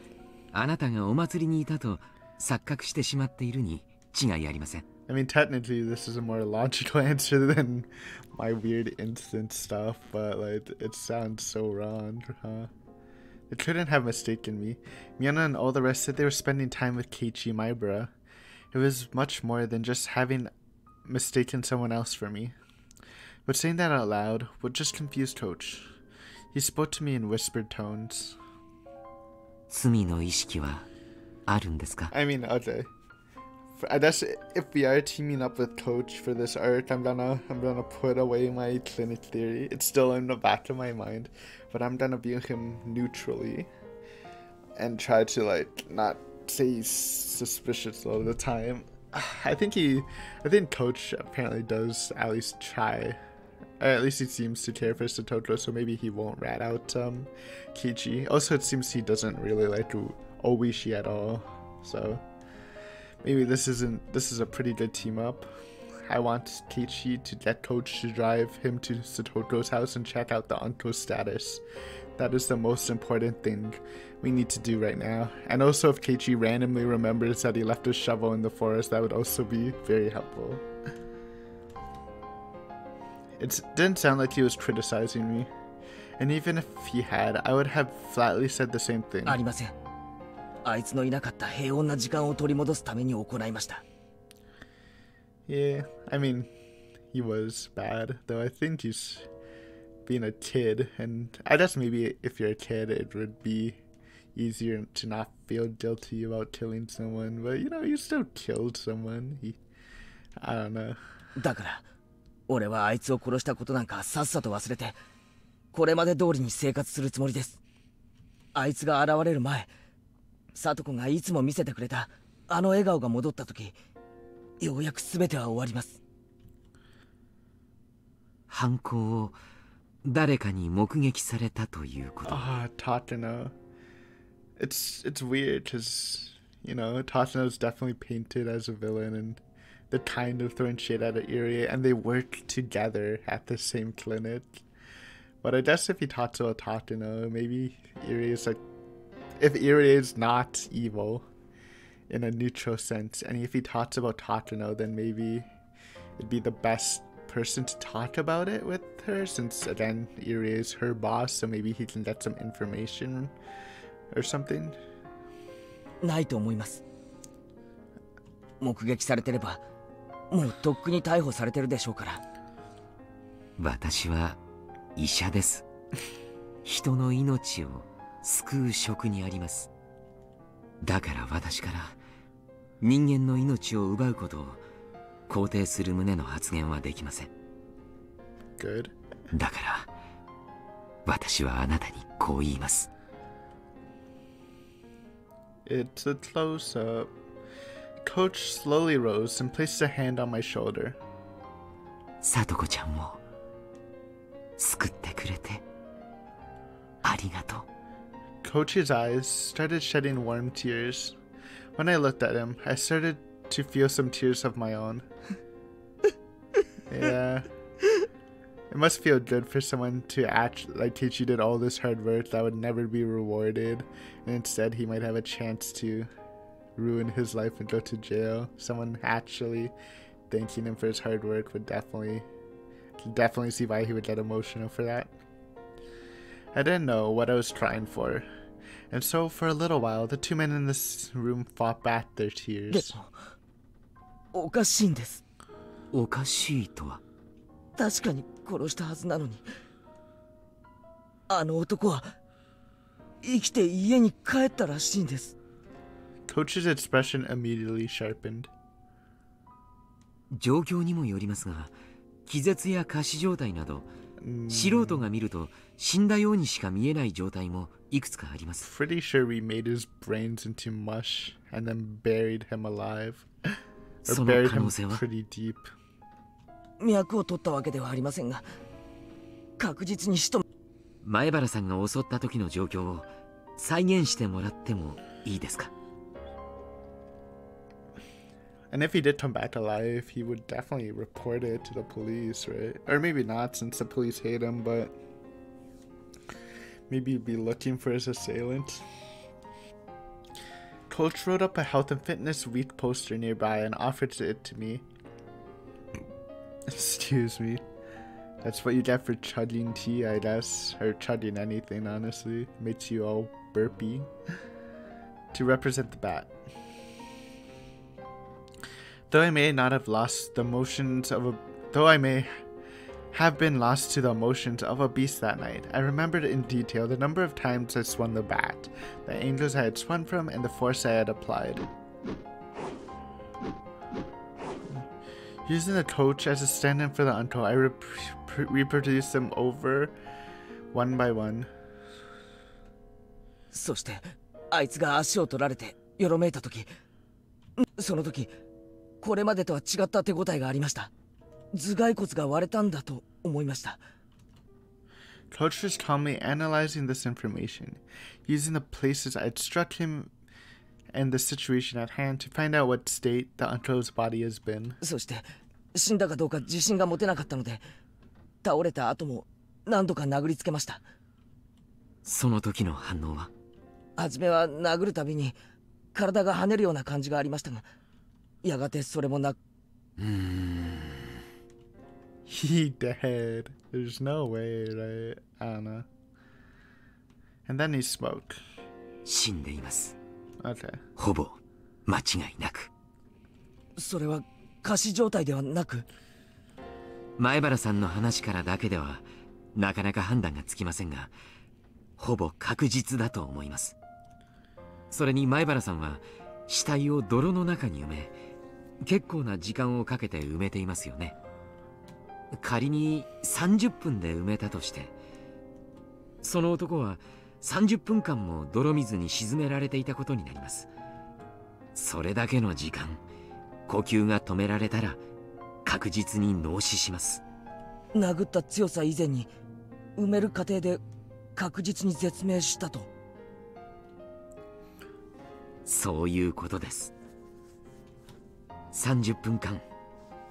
あなたがお祭りにいたと錯覚してしまっているに違いありません。 I mean, technically, this is a more logical answer than my weird instant stuff, but like, it sounds so wrong, huh? They couldn't have mistaken me. Miona and all the rest said they were spending time with Keiichi Maibara. It was much more than just having mistaken someone else for me. But saying that out loud would just confuse Coach. He spoke to me in whispered tones. 罪の意識はあるんですか？ I mean, okay. I guess if we are teaming up with Coach for this arc, I'm gonna put away my clinic theory. It's still in the back of my mind, but I'm gonna view him neutrally and try to like not say he's suspicious all the time. I think Coach apparently does at least try, or at least he seems to care for Satoto, so maybe he won't rat out Keiichi. Also, it seems he doesn't really like Oishi at all, so maybe this is a pretty good team up. I want Keiichi to get Coach to drive him to Satoto's house and check out the uncle's status. That is the most important thing we need to do right now. And also if Keiichi randomly remembers that he left a shovel in the forest, that would also be very helpful. It didn't sound like he was criticizing me. And even if he had, I would have flatly said the same thing. ありません。あいつのいなかった平穏な時間を取り戻すために行いました。 Yeah, I mean, he was bad, though I think he's being a kid, and I guess maybe if you're a kid, it would be easier to not feel guilty about killing someone, but you know, you still killed someone. I don't know. だから俺はあいつを殺したことなんかさっさと忘れてこれまで通りに生活するつもりです。あいつが現れる前、聡子がいつも見せてくれたあの笑顔が戻った時、ようやく全ては終わります。犯行を誰かに目撃されたということ。Tatano. It's weird because, you know, Tatano's definitely painted as a villain and the kind of throwing shit at Irie, and they work together at the same clinic. But I guess if he talks about Tatano, maybe Irie is like, if Irie is not evil in a neutral sense, and if he talks about Tatano, then maybe it'd be the best person to talk about it with her, since again Irie is her boss, so maybe he can get some information or something. ないと思います。目撃されてればもうとっくに逮捕されてるでしょうから。私は医者です。人の命を救う職にあります。だから私から人間の命を奪うことを肯定する旨の発言はできません。 Good. だから私はあなたにこう言います。 It's a close-up. Coach slowly rose and placed a hand on my shoulder. さとこちゃんを救ってくれてありがとう。 Coach's eyes started shedding warm tears. When I looked at him, I started to feel some tears of my own. Yeah. It must feel good for someone to act like Kichi did all this hard work that would never be rewarded, and instead he might have a chance to ruin his life and go to jail. Someone actually thanking him for his hard work would definitely see why he would get emotional for that. I didn't know what I was trying for, and so for a little while the two men in this room fought back their で tears. もおかしいんです。おかしいとは？確かに殺したはずなのに、あの男は生きて家に帰ったらしいんです。 Coach's expression immediately sharpened. 状況にもよりますが、気絶や仮死状態など素人が見ると死んだようにしか見えない状態もいくつかあります。 Pretty sure we made his brains into mush and then buried him alive. Or その buried 可 him 能性は？ pretty deep. 脈を取ったわけではありませんが、確実に死と。前原さんが襲った時の状況を再現してもらってもいいですか？ And if he did come back alive, he would definitely report it to the police, right? Or maybe not, since the police hate him, but maybe he'd be looking for his assailant. Coach wrote up a health and fitness week poster nearby and offered it to me. Excuse me. That's what you get for chugging tea, I guess. Or chugging anything, honestly. Makes you all burpy. To represent the bat. Though I may not have lost the emotions of a... Though I may have been lost to the emotions of a beast that night, I remembered in detail the number of times I swung the bat, the angles I had swung from, and the force I had applied. Using the coach as a stand-in for the uncle, I reproduced them over one by one. そしてあいつが足を取られてよろめいた時、その時これまでとは違った手応えがありました。頭蓋骨が割れたんだと思いました。 Coach was calmly analyzing this information, using the places I'd struck him and the situation at hand to find out what state the uncle's body has been. そして死んだかどうか自信が持てなかったので、倒れた後も何度か殴りつけました。その時の反応は？初めは殴るたびに体が跳ねるような感じがありましたが、やがてそれもなく。He dead. There's no way, right? I don't know. And then he spoke. 死んでいます。 Okay. ほぼ間違いなく。それは仮死状態ではなく？前原さんの話からだけではなかなか判断がつきませんが、ほぼ確実だと思います。それに前原さんは死体を泥の中に埋め、結構な時間をかけて埋めていますよね。仮に30分で埋めたとして、その男は30分間も泥水に沈められていたことになります。それだけの時間、呼吸が止められたら確実に脳死します。殴った強さ以前に埋める過程で確実に絶命したと。そういうことです。30分間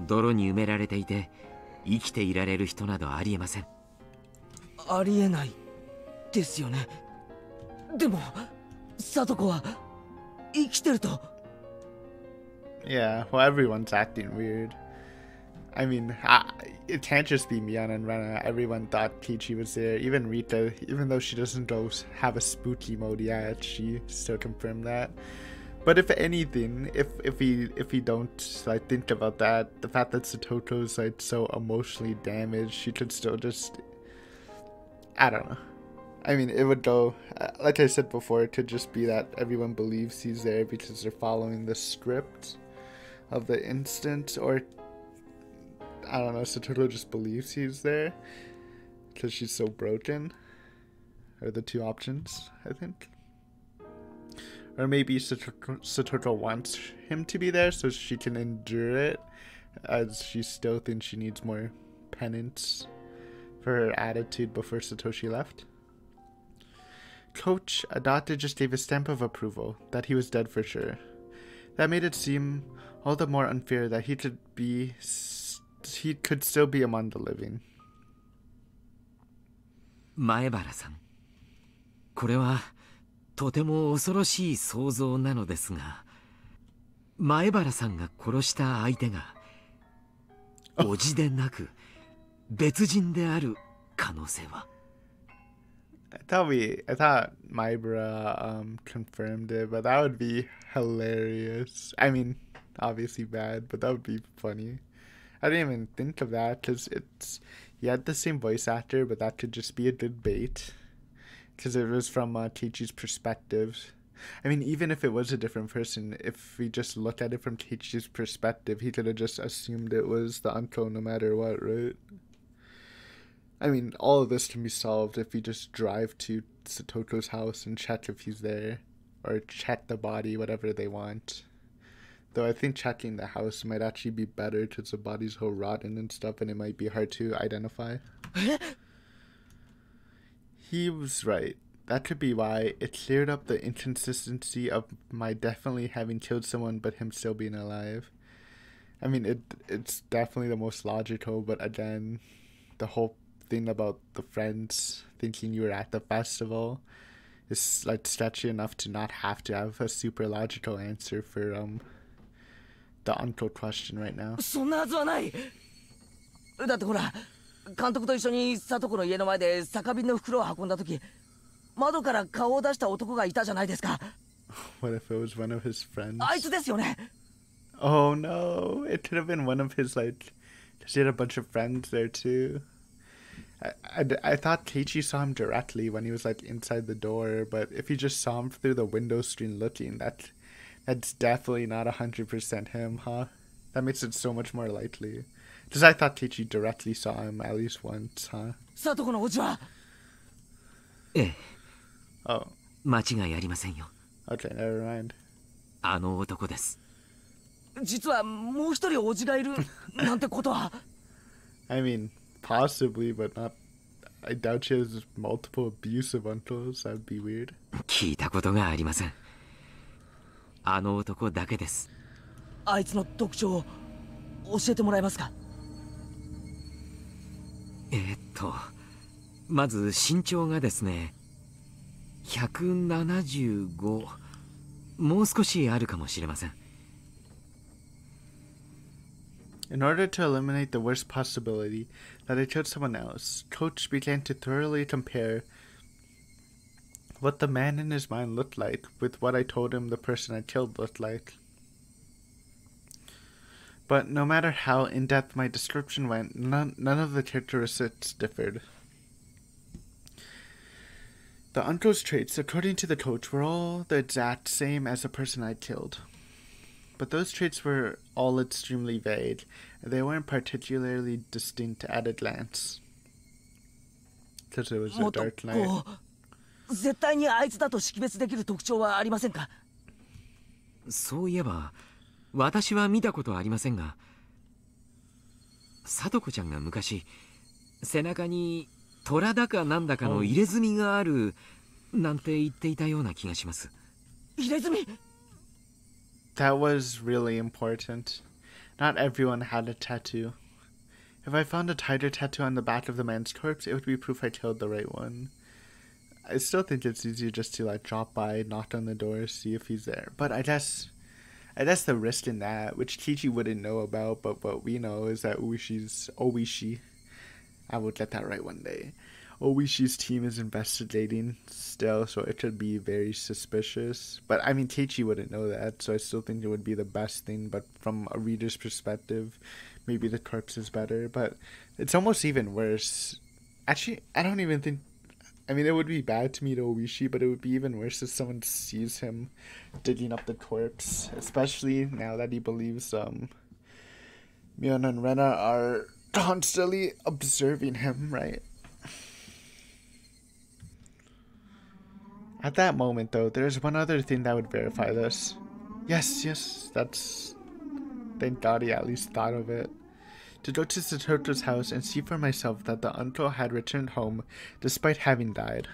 泥に埋められていて生きていられる人などありえません。ありえないですよね。でも聡子は生きてると。 Yeah, well, everyone's acting weird. I mean, it can't just be Mian and Rena. Everyone thought Kichi was there. Even Rita, even though she doesn't go have a spooky mode yet, she still confirmed that. But if anything, if we don't like think about that, the fact that Satoto's like so emotionally damaged, she could still just, I don't know. I mean, it would go, like I said before, it could just be that everyone believes he's there because they're following the script of the instant, or I don't know, Satoto just believes he's there because she's so broken. Are the two options, I think. Or maybe Satoto wants him to be there so she can endure it, as she still thinks she needs more penance for her attitude before Satoshi left. Coach, Adate just gave a stamp of approval that he was dead for sure. That made it seem all the more unfair that he could still be among the living. 前原さん、これはとても恐ろしい想像なのですが、前原さんが殺した相手が叔父でなく別人である可能性は。I thought Maibara confirmed it, but that would be hilarious. I mean, obviously bad, but that would be funny. I didn't even think of that because you had the same voice actor, but that could just be a good bait because it was from Keiichi's perspective. I mean, even if it was a different person, if we just look at it from Keiichi's perspective, he could have just assumed it was the uncle no matter what, right? I mean, all of this can be solved if we just drive to Satoto's house and check if he's there, or check the body, whatever they want. Though I think checking the house might actually be better because the body's so rotten and stuff, and it might be hard to identify. He was right. That could be why it cleared up the inconsistency of my definitely having killed someone but him still being alive. I mean, it's definitely the most logical, but again, the whole thing about the friends thinking you were at the festival is like sketchy enough to not have to have a super logical answer for the uncle question right now. そんなはずはない。だってほら、監督と一緒に里子の家の前で酒瓶の袋を運んだ時、窓から顔を出した男がいたじゃないですか。What if it was one of his friends? あいつですよね。Oh no, it could have been one of his, like, he had a bunch of friends there too. I thought Keiichi saw him directly when he was like inside the door, but if he just saw him through the window screen looking, that's definitely not 100% him, huh? That makes it so much more likely. Because I thought Keiichi directly saw him at least once, huh? 里子のおじは。ええ。Oh. 間違いありませんよ。Okay, never mind. あの男です。実はもう一人おじがいるなんてことは。I mean, possibly, but not. I doubt she has multiple abusive uncles. That'd be weird. 聞いたことがありません。あの男だけです。あいつの特徴を教えてもらえますか。まず身長がですね、175、もう少しあるかもしれません。In order to eliminate the worst possibility that I killed someone else, Coach began to thoroughly compare what the man in his mind looked like with what I told him the person I killed looked like. But no matter how in-depth my description went, none of the characteristics differed. The uncle's traits, according to the coach, were all the exact same as the person I killed. But those traits were all extremely vague, and they weren't particularly distinct at a glance. Because it was a dark night. 絶対にあいつだと識別できる特徴はありませんか。そういえば私は見たことありませんが、聡子ちゃんが昔背中に虎だかなんだかの入れ墨があるなんて言っていたような気がします。入れ墨。That was really important. Not everyone had a tattoo. If I found a tighter tattoo on the back of the man's corpse, it would be proof I killed the right one. I still think it's easier just to like drop by, knock on the door, see if he's there. But I guess the risk in that, which Keiichi wouldn't know about, but what we know is that Oishi, I will get that right one day. Oishi's team is investigating still, so it could be very suspicious. But I mean, Teichi wouldn't know that, so I still think it would be the best thing. But from a reader's perspective, maybe the corpse is better. But it's almost even worse. Actually, I don't even think... I mean, it would be bad to meet Oishi, but it would be even worse if someone sees him digging up the corpse. Especially now that he believes Mion and Rena are constantly observing him, right? At that moment, though, there's one other thing that would verify this. Yes, that's... Thank God he at least thought of it. To go to Satoto's house and see for myself that the uncle had returned home despite having died.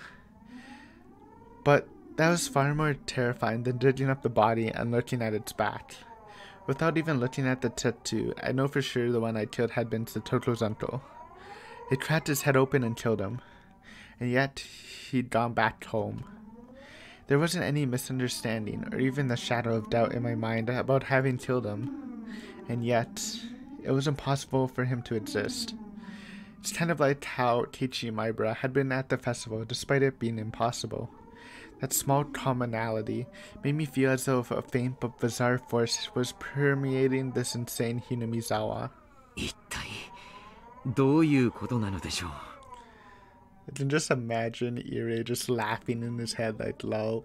But that was far more terrifying than digging up the body and looking at its back. Without even looking at the tattoo, I know for sure the one I killed had been Satoto's uncle. It cracked his head open and killed him. And yet, he'd gone back home. There wasn't any misunderstanding or even the shadow of doubt in my mind about having killed him. And yet, it was impossible for him to exist. It's kind of like how Teichi Maibara had been at the festival despite it being impossible. That small commonality made me feel as though a faint but bizarre force was permeating this insane Hinamizawa. 一体どういうことなのでしょう。 I can just imagine Ire just laughing in his head like lol.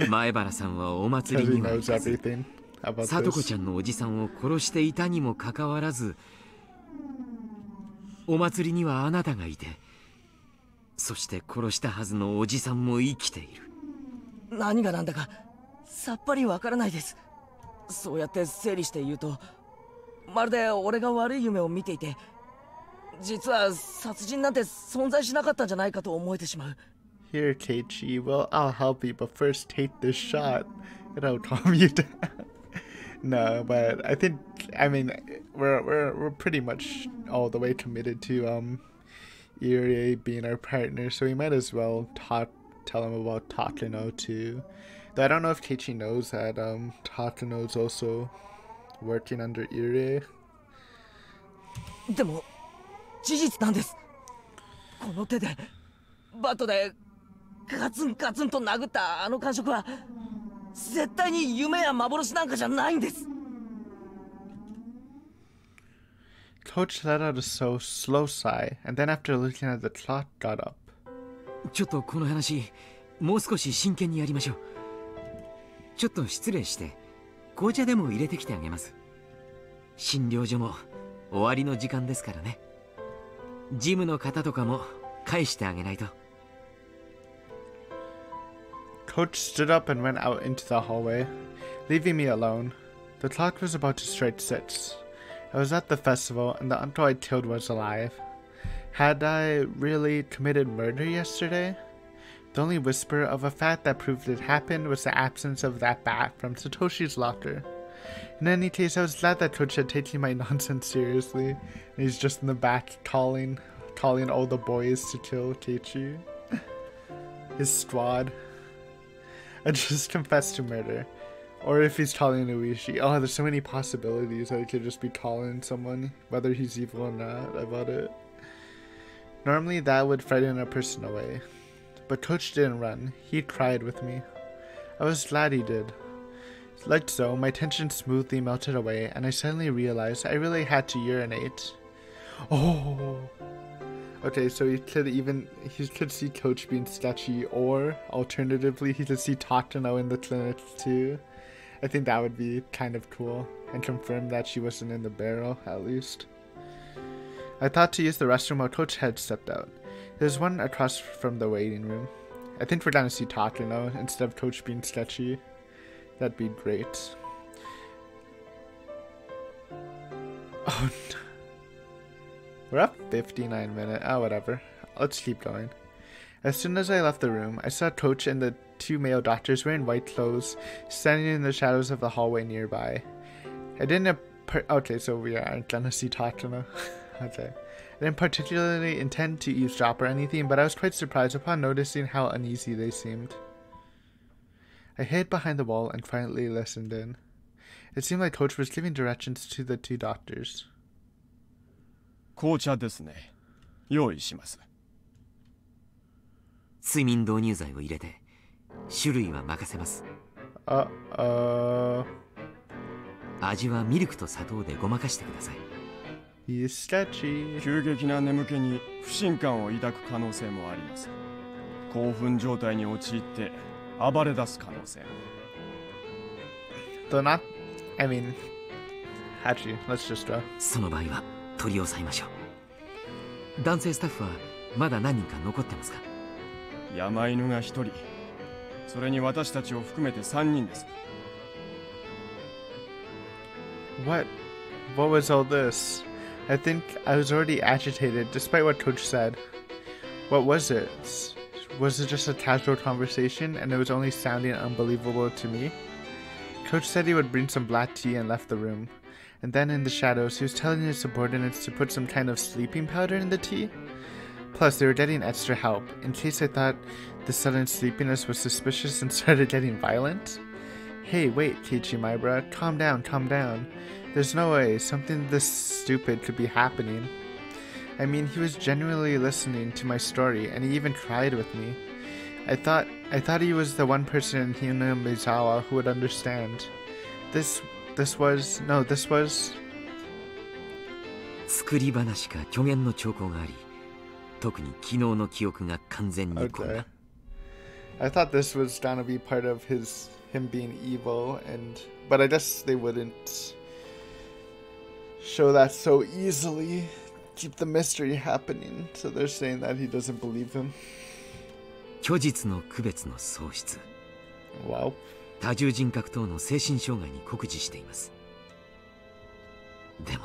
前原さんはお祭 Because り he には行 knows かず everything about さとこ this. ちゃんのおじさんを殺していたにもかかわらずお祭りにはあなたがいてそして殺したはずのおじさんも生きている。何がなんだかさっぱりわからないです。そうやって整理して言うとまるで俺が悪い夢を見ていて実は殺人なんて存在しなかったんじゃないかと思えてしまう。 Here, Teichi. Well, I'll help you, but first take this shot. It'll calm you down. No, but I think, I mean, we're pretty much all the way committed to Irie being our partner, so we might as well tell him about Takano too. Though I don't know if Teichi knows that Takano's also working under Irie. でも事実なんです。この手でバットでガツンガツンと殴ったあの感触は絶対に夢や幻なんかじゃないんです。 Coach let out a slow sigh, and then after looking at the clock, got up. ちょっとこの話もう少し真剣にやりましょう。ちょっと失礼して紅茶でも入れてきてあげます。診療所も終わりの時間ですからね。ジムの方とかも返してあげないと。 Coach stood up and went out into the hallway, leaving me alone. The clock was about to strike 6. I was at the festival, and the uncle I killed was alive. Had I really committed murder yesterday? The only whisper of a fact that proved it happened was the absence of that bat from Satoshi's locker. In any case, I was glad that Coach had taken my nonsense seriously, and he's just in the back calling all the boys to kill Teichi. His squad. I just confessed to murder. Or if he's calling Uishi. Oh, there's so many possibilities that he could just be calling someone, whether he's evil or not, about it. Normally that would frighten a person away. But Coach didn't run. He cried with me. I was glad he did. Like so, my tension smoothly melted away, and I suddenly realized I really had to urinate. Oh! Okay, so he could see Coach being sketchy, or alternatively, he could see Takano in the clinic too. I think that would be kind of cool, and confirm that she wasn't in the barrel, at least. I thought to use the restroom while Coach had stepped out. There's one across from the waiting room. I think we're gonna see Takano instead of Coach being sketchy. That'd be great. Oh no. We're up 59 minutes. Oh, whatever. Let's keep going. As soon as I left the room, I saw Coach and the 2 male doctors wearing white clothes standing in the shadows of the hallway nearby. I didn't... Okay, so we aren't gonna see Takano. Okay. I didn't particularly intend to eavesdrop or anything, but I was quite surprised upon noticing how uneasy they seemed. I hid behind the wall and quietly listened in. It seemed like Coach was giving directions to the 2 doctors. 紅茶ですね。用意します。睡眠導入剤を入れて種類は任せます。味はミルクと砂糖でごまかしてください。He's sketchy. 急激な眠気に不信感を抱く可能性もあります。興奮状態に陥って暴れ出す可能性も。Though not, I mean, Hachi, let's just go. その場合は取り押さえましょう。男性スタッフはまだ何人か残ってますか？山犬が1人、それに私たちを含めて3人です。What was all this? I think I was already agitated despite what Coach said. What was it? Was it just a casual conversation and it was only sounding unbelievable to me? Coach said he would bring some black tea and left the room. And then in the shadows, he was telling his subordinates to put some kind of sleeping powder in the tea. Plus, they were getting extra help, in case I thought the sudden sleepiness was suspicious and started getting violent. Hey, wait, Keiichi Maibara, calm down, calm down. There's no way something this stupid could be happening. I mean, he was genuinely listening to my story, and he even cried with me. I thought he was the one person in Hinamizawa who would understand. This was... 作り話か虚言の兆候があり、特に昨日の記憶が完全に混乱。Okay. I thought this was gonna be part of him being evil, but I guess they wouldn't show that so easily. Keep the mystery happening. So they're saying that he doesn't believe him. 虚実の区別の喪失。Wow. 多重人格等の精神障害に酷似しています。でも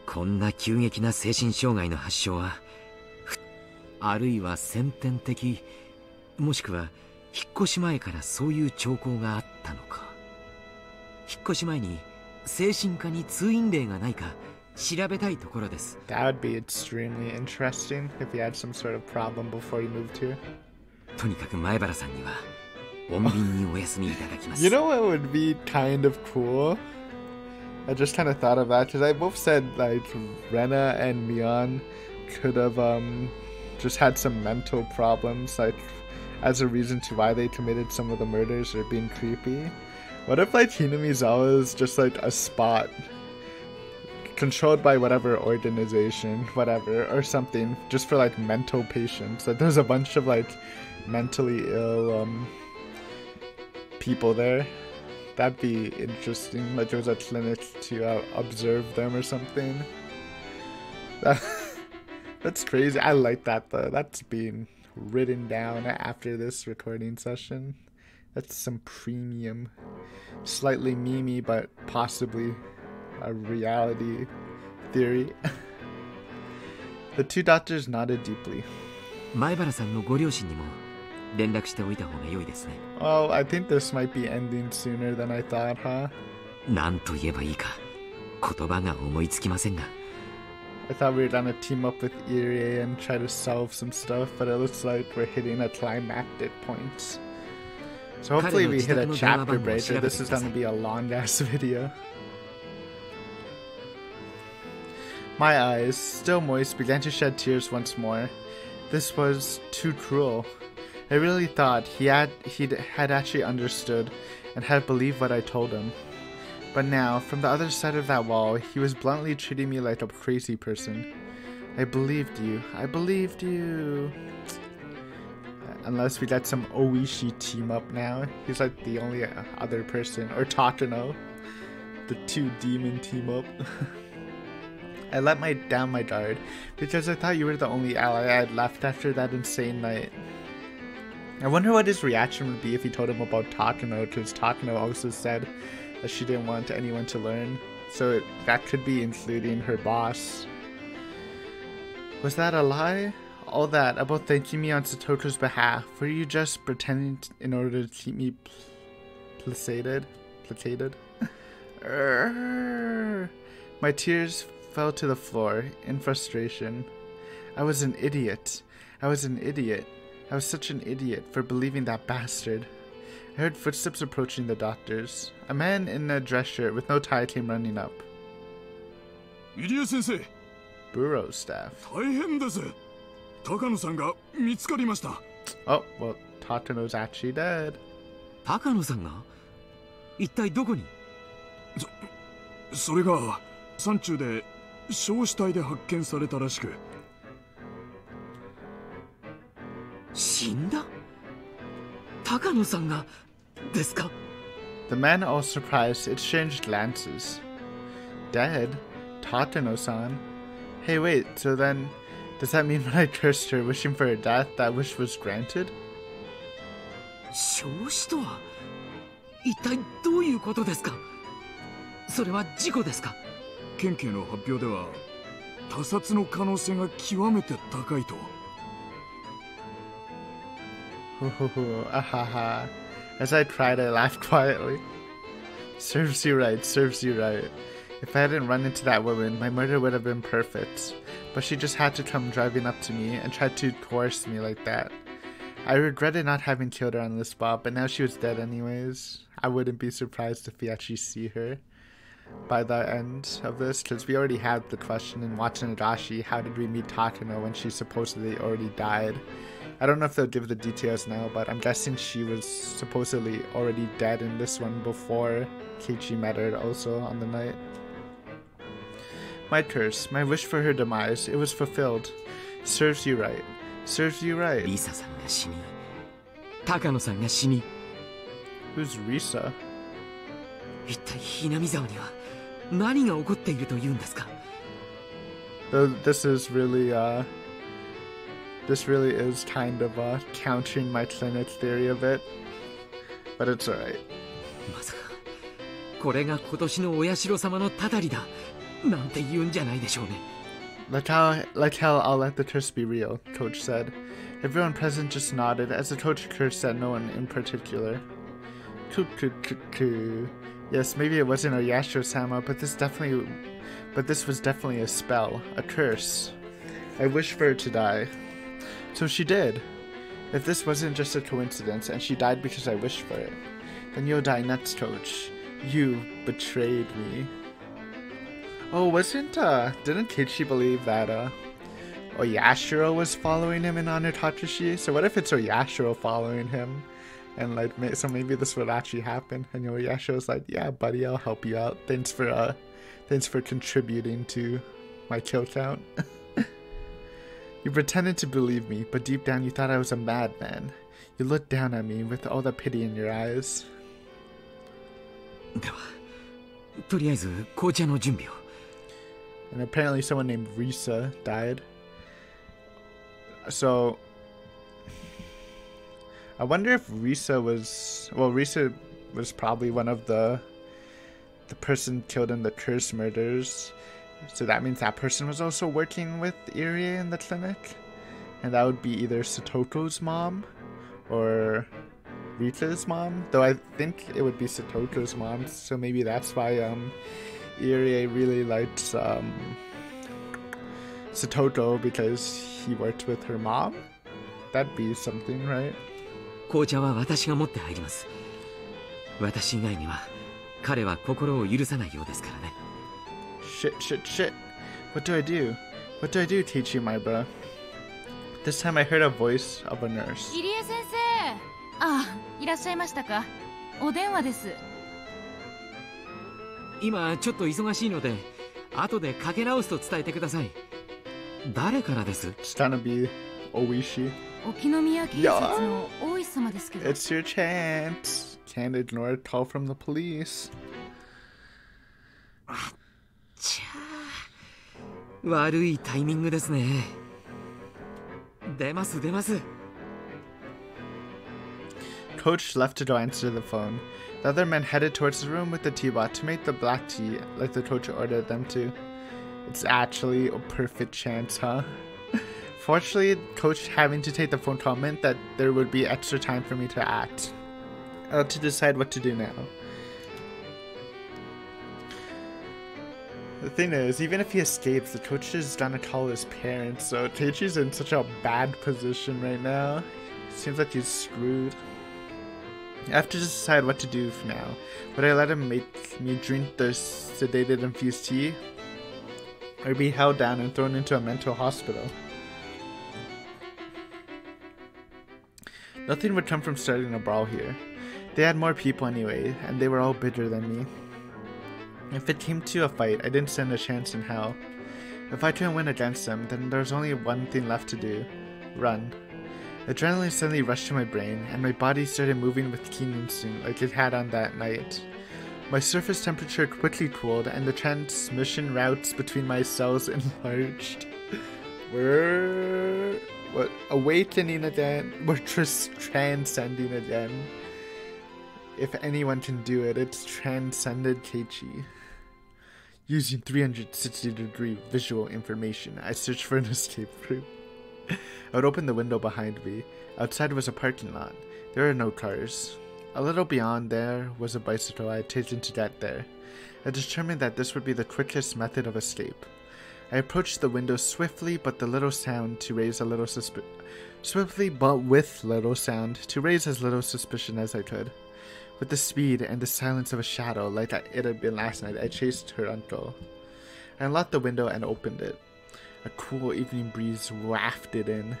こんな急激な精神障害の発症は、あるいは先天的、もしくは引っ越し前からそういう兆候があったのか。引っ越し前に精神科に通院例がないか調べたいところです。That would be extremely interesting if he had some sort of problem before he moved here. とにかく前原さんには穏便にお休みいただきます。You know what would be kind of cool? I just kind of thought of that because I both said like Rena and Mion could have just had some mental problems, like as a reason to why they committed some of the murders or being creepy. What if like Hinamizawa is just like a spot controlled by whatever organization, whatever, or something, just for like mental patients? Like there's a bunch of like mentally ill people there. That'd be interesting. Like there was a clinic to observe them or something. That's crazy. I like that though. That's being written down after this recording session. That's some premium, slightly memey, but possibly a reality theory. The two doctors nodded deeply. 前原さんのご両親にも連絡しておいた方が良いですね。Oh, I think this might be ending sooner than I thought, huh? 何と言えばいいか言葉が思いつきませんが。I thought we were gonna team up with Irie and try to solve some stuff, but it looks like we're hitting a climactic point. So hopefully we hit a chapter break, or this is gonna be a long-ass video. My eyes, still moist, began to shed tears once more. This was too cruel. I really thought he'd actually understood and had believed what I told him. But now, from the other side of that wall, he was bluntly treating me like a crazy person. I believed you. I believed you. Unless we get some Oishi team up now. He's like the only other person. Or Takano. The two demon team up. I let down my guard because I thought you were the only ally I had left after that insane night. I wonder what his reaction would be if he told him about Takano, because Takano also said that she didn't want anyone to learn. So that could be including her boss. Was that a lie? All that about thanking me on Satoko's behalf. Were you just pretending in order to keep me placated? My tears fell to the floor in frustration. I was an idiot. I was such an idiot for believing that bastard. I heard footsteps approaching the doctors. A man in a dress shirt with no tie came running up. Bureau staff. 大変です。高野さんが見つかりました。Oh, well, Tatano's actually dead. 高野さんが一体どこに？それが山中で焼死体で発見されたらしく。死んだ？高野さんがですか？ The men, all surprised, exchanged glances. Dead? Tatano-san? Hey, wait, so then, does that mean when I cursed her, wishing for her death, that wish was granted? 焼死とは一体どういうことですか？それは事故ですか？県警の発表では他殺の可能性が極めて高いと。Ahaha. As I cried, I laughed quietly. Serves you right, serves you right. If I hadn't run into that woman, my murder would have been perfect. But she just had to come driving up to me and try to coerce me like that. I regretted not having killed her on the spot, but now she was dead anyways. I wouldn't be surprised if we actually see her by the end of this, because we already had the question in watching Higurashi, how did we meet Takano when she supposedly already died? I don't know if they'll give the details now, but I'm guessing she was supposedly already dead in this one before Keiichi met her also on the night. My curse, my wish for her demise, it was fulfilled. Serves you right. Serves you right. リサさんが死に、高野さんが死に。 Who's Risa? 一体ひなみ沢には何が起こっているというんですか？ This is really is kind of countering my clinic theory a bit, but it's alright. まさかこれが今年のお社様のたたりだなんて言うんじゃないでしょうね。 Like how I'll let the curse be real, Coach said. Everyone present just nodded as the coach cursed at no one in particular. Yes, maybe it wasn't a Yashiro-sama, but this was definitely a spell, a curse. I wished for her to die. So she did. If this wasn't just a coincidence and she died because I wished for it, then you'll die next, Coach. You betrayed me. Oh, didn't Keiichi believe that Oyashiro was following him in Honor Tatashi? So what if it's Oyashiro following him? And like, so maybe this would actually happen. And Oyashiro's like, yeah, buddy, I'll help you out. Thanks for contributing to my kill count. You pretended to believe me, but deep down you thought I was a madman. You looked down at me with all the pity in your eyes. では、とりあえず紅茶の準備を。 And apparently someone named Risa died. So I wonder if Risa was probably one of the person killed in the curse murders. So that means that person was also working with Irie in the clinic. And that would be either Satoko's mom or Rita's mom. Though I think it would be Satoko's mom, so maybe that's why Irie really likes Satoko, because he worked with her mom. That'd be something, right? 紅茶は私が持って入ります。私以外には彼は心を許さないようですからね。 Shit. What do I do? What do I do, Keiichi, my bro? This time I heard a voice of a nurse. 入江先生。あ、いらっしゃいましたか。お電話です。今ちょっと忙しいので、後でかけ直すと伝えてください。誰からです？ It's gonna be Oishi. 沖宮警察の大石様ですけど。It's your chance. Can't ignore a call from the police. ちゃー、悪いタイミングですね。出ます。 Coach left to go answer the phone. The other men headed towards the room with the teapot to make the black tea like the coach ordered them to. It's actually a perfect chance, huh? Fortunately, Coach having to take the phone call meant that there would be extra time for me to act. To decide what to do now. The thing is, even if he escapes, the coach is gonna call his parents, so Keiichi's in such a bad position right now. Seems like he's screwed. I have to decide what to do for now. Would I let him make me drink the sedated infused tea? Or be held down and thrown into a mental hospital? Nothing would come from starting a brawl here. They had more people anyway, and they were all bigger than me. If it came to a fight, I didn't stand a chance in hell. If I couldn't win against them, then there was only one thing left to do: run. Adrenaline suddenly rushed to my brain, and my body started moving with keen instinct like it had on that night. My surface temperature quickly cooled, and the transmission routes between my cells enlarged. We're awakening again. We're just transcending again. If anyone can do it, it's transcended Keiichi. Using 360-degree visual information, I searched for an escape route. I would open the window behind me. Outside was a parking lot. There were no cars. A little beyond there was a bicycle I had taken to get there. I determined that this would be the quickest method of escape. I approached the window swiftly, but with little sound to raise as little suspicion as I could. With the speed and the silence of a shadow, like it had been last night, I chased her uncle. I unlocked the window and opened it. A cool evening breeze wafted in.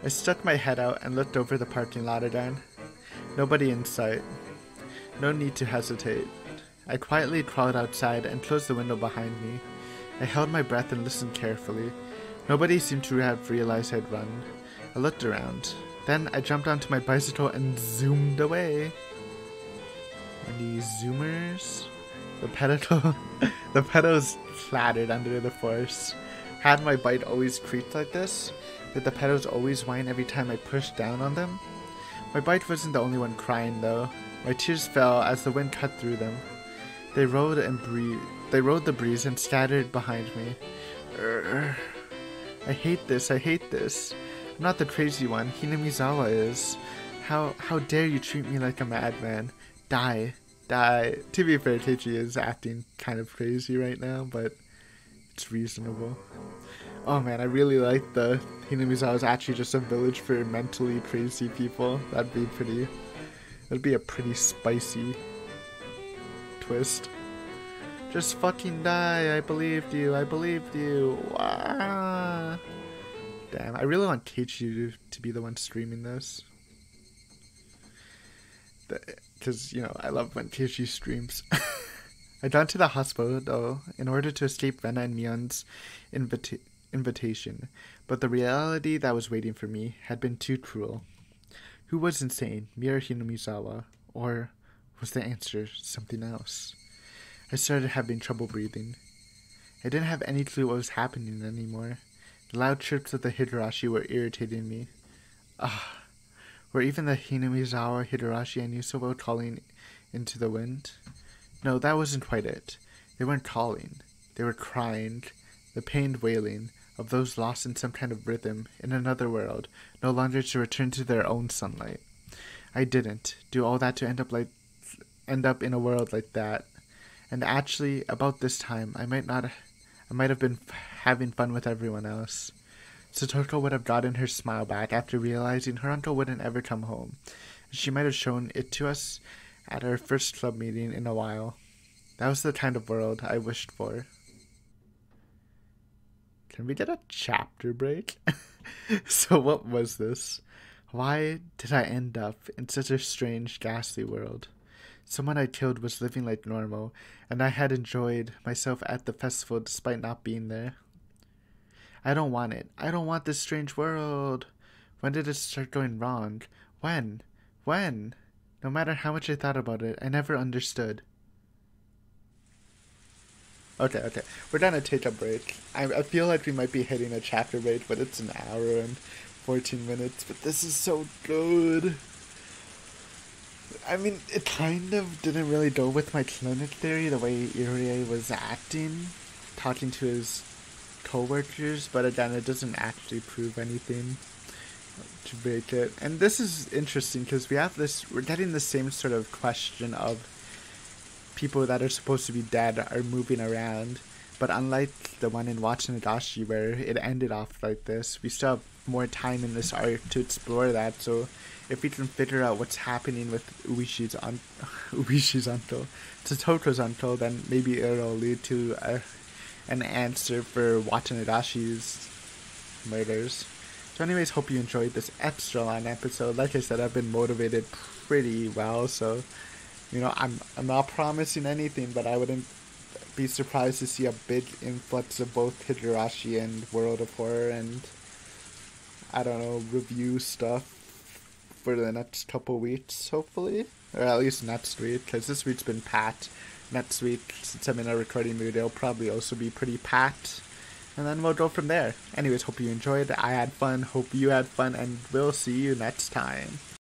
I stuck my head out and looked over the parking lot again. Nobody in sight. No need to hesitate. I quietly crawled outside and closed the window behind me. I held my breath and listened carefully. Nobody seemed to have realized I'd run. I looked around. Then I jumped onto my bicycle and zoomed away. Any zoomers? The pedals clattered under the force. Had my bike always creaked like this? Did the pedals always whine every time I pushed down on them? My bike wasn't the only one crying though. My tears fell as the wind cut through them. They rode the breeze and scattered behind me. I hate this. I'm not the crazy one. Hinamizawa is. How dare you treat me like a madman? Die. To be fair, Keiichi is acting kind of crazy right now, but it's reasonable. Oh man, I really like the Hinamizawa is actually just a village for mentally crazy people. That'd be a pretty spicy twist. Just fucking die. I believed you. Wah. Damn, I really want Keiichi to be the one streaming this. Because, I love when Keiichi streams. I got to the hospital, though, in order to escape Rena and Mion's invitation. But the reality that was waiting for me had been too cruel. Who was insane, me or Hinamizawa? Or was the answer something else? I started having trouble breathing. I didn't have any clue what was happening anymore. The loud chirps of the Higurashi were irritating me. Were even the Hinamizawa Higurashi I knew so well calling into the wind? No, that wasn't quite it. They weren't calling. They were crying, the pained wailing of those lost in some kind of rhythm in another world, no longer to return to their own sunlight. I didn't do all that to end up in a world like that. And actually, about this time, I might have been having fun with everyone else. Satoko would have gotten her smile back after realizing her uncle wouldn't ever come home. She might have shown it to us at our first club meeting in a while. That was the kind of world I wished for. Can we get a chapter break? So what was this? Why did I end up in such a strange, ghastly world? Someone I killed was living like normal, and I had enjoyed myself at the festival despite not being there. I don't want it. I don't want this strange world. When did it start going wrong? When? No matter how much I thought about it, I never understood. Okay. We're gonna take a break. I feel like we might be hitting a chapter break, but it's an hour and 14 minutes. But this is so good. I mean, it kind of didn't really go with my clinic theory, the way Irie was acting, talking to his co-workers, but again, it doesn't actually prove anything to break it. And this is interesting because we're getting the same sort of question of people that are supposed to be dead are moving around, but unlike the one in Higurashi where it ended off like this, we still have more time in this arc to explore that. So if we can figure out what's happening with Uishi's uncle, Satoko's uncle, then maybe it'll lead to an answer for Watanagashi's murders. So anyways, hope you enjoyed this extra long episode. Like I said, I've been motivated pretty well, so you know, I'm not promising anything, but I wouldn't be surprised to see a big influx of both Higurashi and World of Horror and, I don't know, review stuff for the next couple weeks, hopefully. Or at least next week, because this week's been packed. Next week, since I'm in a recording mood, it'll probably also be pretty packed. And then we'll go from there. Anyways, hope you enjoyed. I had fun, hope you had fun, and we'll see you next time.